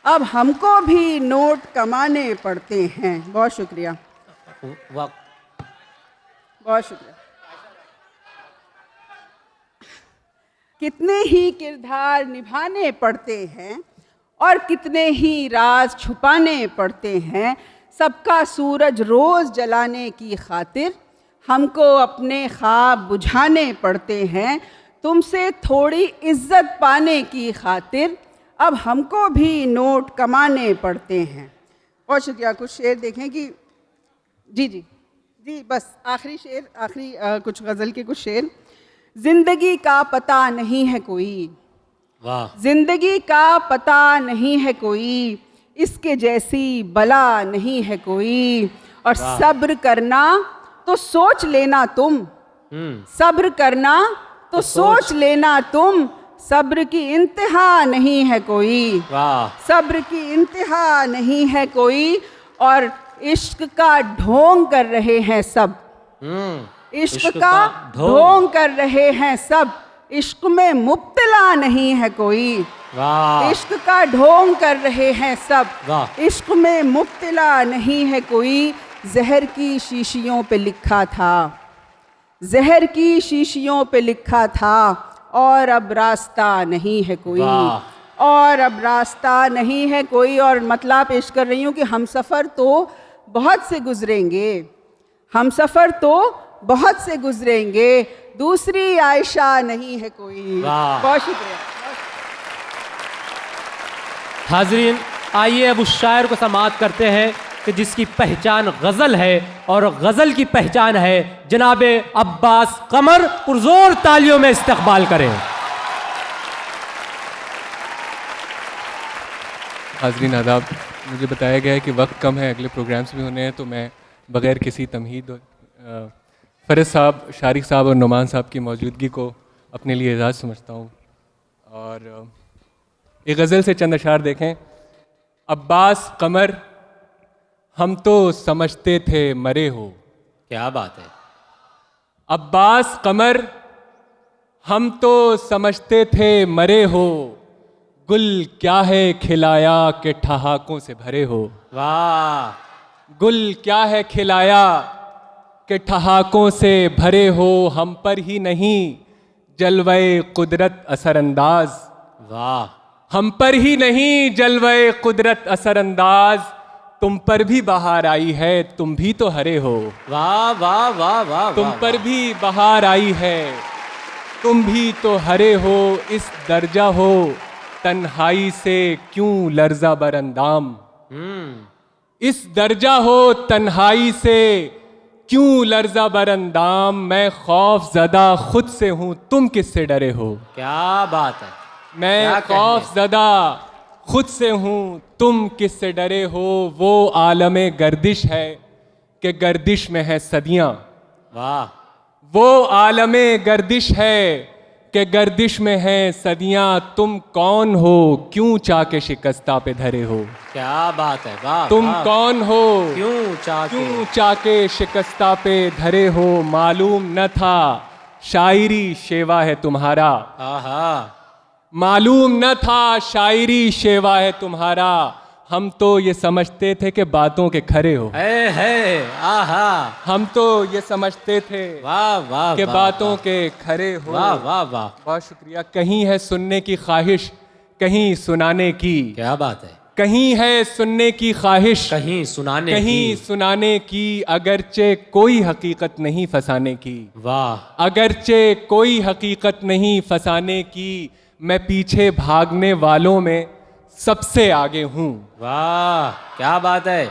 अब हमको भी नोट कमाने पड़ते हैं। बहुत शुक्रिया, बहुत शुक्रिया। कितने ही किरदार निभाने पड़ते हैं और कितने ही राज छुपाने पड़ते हैं। सबका सूरज रोज जलाने की खातिर हमको अपने ख्वाब बुझाने पड़ते हैं। तुमसे थोड़ी इज्जत पाने की खातिर अब हमको भी नोट कमाने पड़ते हैं। बहुत शुक्रिया। कुछ शेर देखें कि जी, बस आखिरी शेर, आखिरी कुछ गज़ल के कुछ शेर। जिंदगी का पता नहीं है कोई, वाह, जिंदगी का पता नहीं है कोई, इसके जैसी बला नहीं है कोई। और सब्र करना तो सोच लेना तुम, सब्र करना तो सोच लेना तुम, सब्र की इंतहा नहीं है कोई, वाह, सब्र की इंतहा नहीं है कोई। और इश्क का ढोंग कर रहे हैं सब, इश्क का ढोंग कर रहे हैं सब, इश्क में मुब्तला नहीं है कोई, वाह, इश्क का ढोंग कर रहे हैं सब, इश्क में मुब्तला नहीं है कोई। जहर की शीशियों पे लिखा था, जहर की शीशियों पे लिखा था, और अब रास्ता नहीं है कोई, और अब रास्ता नहीं है कोई। और मतलब पेश कर रही हूँ कि हम सफ़र तो बहुत से गुजरेंगे, हम सफ़र तो बहुत से गुजरेंगे, दूसरी आयशा नहीं है कोई। बहुत शुक्रिया। हाजरीन, आइए अब उस शायर को समाअत करते हैं कि जिसकी पहचान गज़ल है और गज़ल की पहचान है जनाबे अब्बास कमर। पुरजोर तालियों में इस्तकबाल करें। हाजरीन आदाब, मुझे बताया गया है कि वक्त कम है, अगले प्रोग्राम्स भी होने हैं, तो मैं बग़ैर किसी तमहीद फ़रज़ साहब, शारिक साहब और नुमान साहब की मौजूदगी को अपने लिए एजाज़ समझता हूँ। और एक गज़ल से चंद अशार देखें। अब्बास कमर हम तो समझते थे मरे हो, क्या बात है। अब्बास कमर हम तो समझते थे मरे हो, गुल क्या है खिलाया के ठहाकों से भरे हो, वाह, गुल क्या है खिलाया के ठहाकों से भरे हो, हम पर ही नहीं जलवे कुदरत असरअंदाज, वाह, हम पर ही नहीं जलवे कुदरत असरअंदाज, तुम पर भी बहार आई है, तुम भी तो हरे हो, वाह वाह वाह वाह, तुम पर भी बहार आई है, तुम भी तो हरे हो। इस दर्जा हो तन्हाई से क्यों लर्जा बरंदाम, इस दर्जा हो तन्हाई से क्यों लर्जा बरंदाम, मैं खौफ ज़दा खुद से हूँ, तुम किससे डरे हो, क्या बात है। मैं खौफ ज़दा खुद से हूँ, तुम किससे डरे हो। वो आलमे गर्दिश है कि गर्दिश में है सदियाँ, वाह, वो आलमे गर्दिश है कि गर्दिश में है सदियाँ, तुम कौन हो क्यों चाके शिकस्ता पे धरे हो, क्या बात है, वाह, तुम कौन हो क्यों चाके शिकस्ता पे धरे हो। मालूम न था शायरी शेवा है तुम्हारा, आहा, मालूम न था शायरी शेवा है तुम्हारा, हम तो ये समझते थे कि बातों के खरे हो, है आहा, हम तो ये समझते थे वाह वाह कि बातों के खरे हो। वाह वाह वाह, बहुत शुक्रिया। कहीं है सुनने की ख्वाहिश कहीं सुनाने की, क्या बात है। कहीं है सुनने की ख्वाहिश कहीं सुनाने की, अगरचे कोई हकीकत नहीं फसाने की, वाह, अगरचे कोई हकीकत नहीं फसाने की, मैं पीछे भागने वालों में सबसे आगे हूँ, वाह, क्या बात है,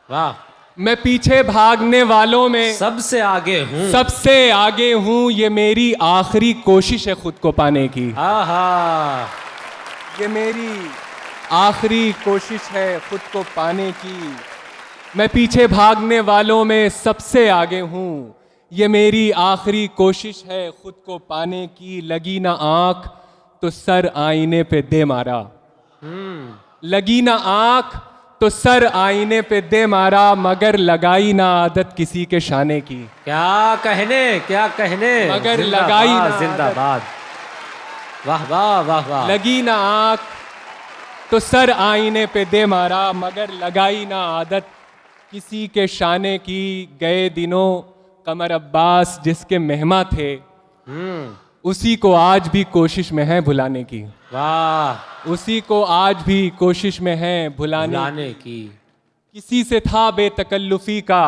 वाह, मैं पीछे भागने वालों में सबसे आगे हूँ, सबसे आगे हूँ, ये मेरी आखिरी कोशिश है खुद को पाने की, आहा, ये मेरी आखिरी कोशिश है खुद को पाने की, मैं पीछे भागने वालों में सबसे आगे हूँ, ये मेरी आखिरी कोशिश है खुद को पाने की। लगी ना आँख तो सर आईने पे दे मारा, लगी ना आँख तो सर आईने पे दे मारा, मगर लगाई ना आदत किसी के शाने की, क्या कहने मगर लगाई ना जिंदाबाद, वाह वाह वाह वाह। लगी ना आँख तो सर आईने पे दे मारा, मगर लगाई ना आदत किसी के शाने की। गए दिनों कमर अब्बास जिसके मेहमा थे, उसी को आज भी कोशिश में है भुलाने की। वाह। उसी को आज भी कोशिश में है भुलाने की। किसी से था बेतकल्लुफी का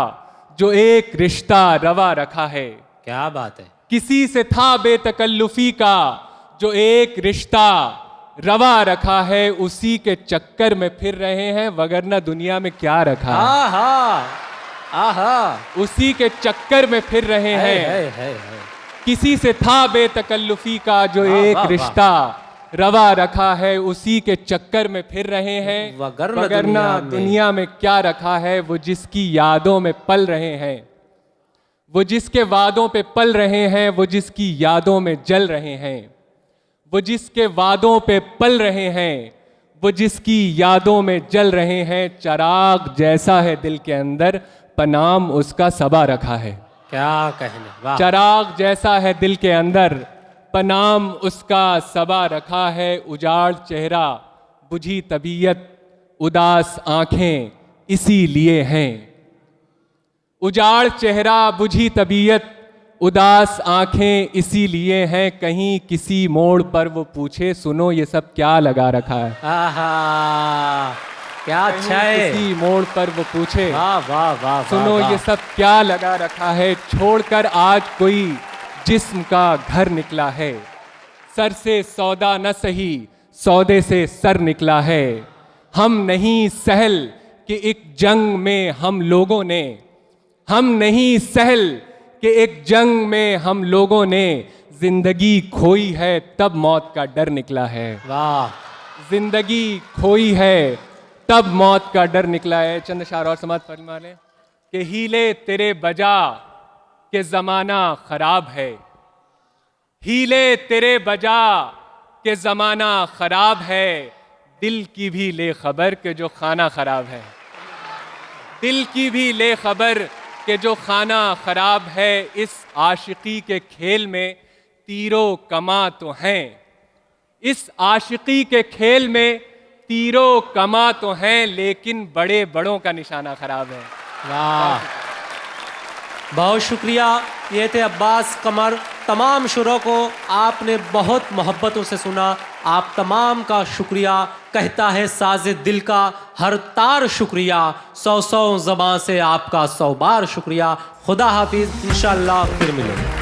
जो एक रिश्ता रवा रखा है। क्या बात है। किसी से था बेतकल्लुफी का जो एक रिश्ता रवा रखा है, उसी के चक्कर में फिर रहे हैं, वगरना दुनिया में क्या रखा है। आहा आहा। उसी के चक्कर में फिर रहे हैं। किसी से था बेतकल्लुफी का जो एक रिश्ता रवा रखा है, उसी के चक्कर में फिर रहे हैं, वगरना दुनिया में क्या रखा है। वो जिसकी यादों में पल रहे हैं, वो जिसके वादों पे पल रहे हैं, वो जिसकी यादों में जल रहे हैं, वो जिसके वादों पे पल रहे हैं, वो जिसकी यादों में जल रहे हैं। चिराग जैसा है दिल के अंदर, पनाम उसका सबा रखा है। क्या कहने। वाह। चिराग जैसा है दिल के अंदर, पनाम उसका सबा रखा है। उजाड़ चेहरा बुझी तबीयत उदास आंखें इसीलिए हैं। उजाड़ चेहरा बुझी तबीयत उदास आंखें इसीलिए हैं। कहीं किसी मोड़ पर वो पूछे, सुनो ये सब क्या लगा रखा है। आहा क्या अच्छा है। किसी मोड़ पर वो पूछे, वाह वाह वाह, सुनो वाह, ये सब क्या लगा रखा है। छोड़कर आज कोई जिस्म का घर निकला है, सर से सौदा न सही सौदे से सर निकला है। हम नहीं सहल कि एक जंग में हम लोगों ने, हम नहीं सहल कि एक जंग में हम लोगों ने जिंदगी खोई है, तब मौत का डर निकला है। वाह। जिंदगी खोई है तब मौत का डर निकला है। चंद शार और समाज फरमा लें कि हीले तेरे बजा के जमाना खराब है, हीले तेरे बजा के जमाना खराब है। दिल की भी ले खबर के जो खाना खराब है, दिल की भी ले खबर के जो खाना खराब है। इस आशिकी के खेल में तीरों कमा तो हैं, इस आशिकी के खेल में तीरों कमा तो हैं, लेकिन बड़े बड़ों का निशाना खराब है। वाह। बहुत शुक्रिया। ये थे अब्बास कमर। तमाम शुरों को आपने बहुत मोहब्बतों से सुना। आप तमाम का शुक्रिया। कहता है साज़े दिल का हर तार शुक्रिया, 100 ज़बां से आपका 100 बार शुक्रिया। खुदा हाफिज़। इंशाअल्लाह फिर मिलेंगे।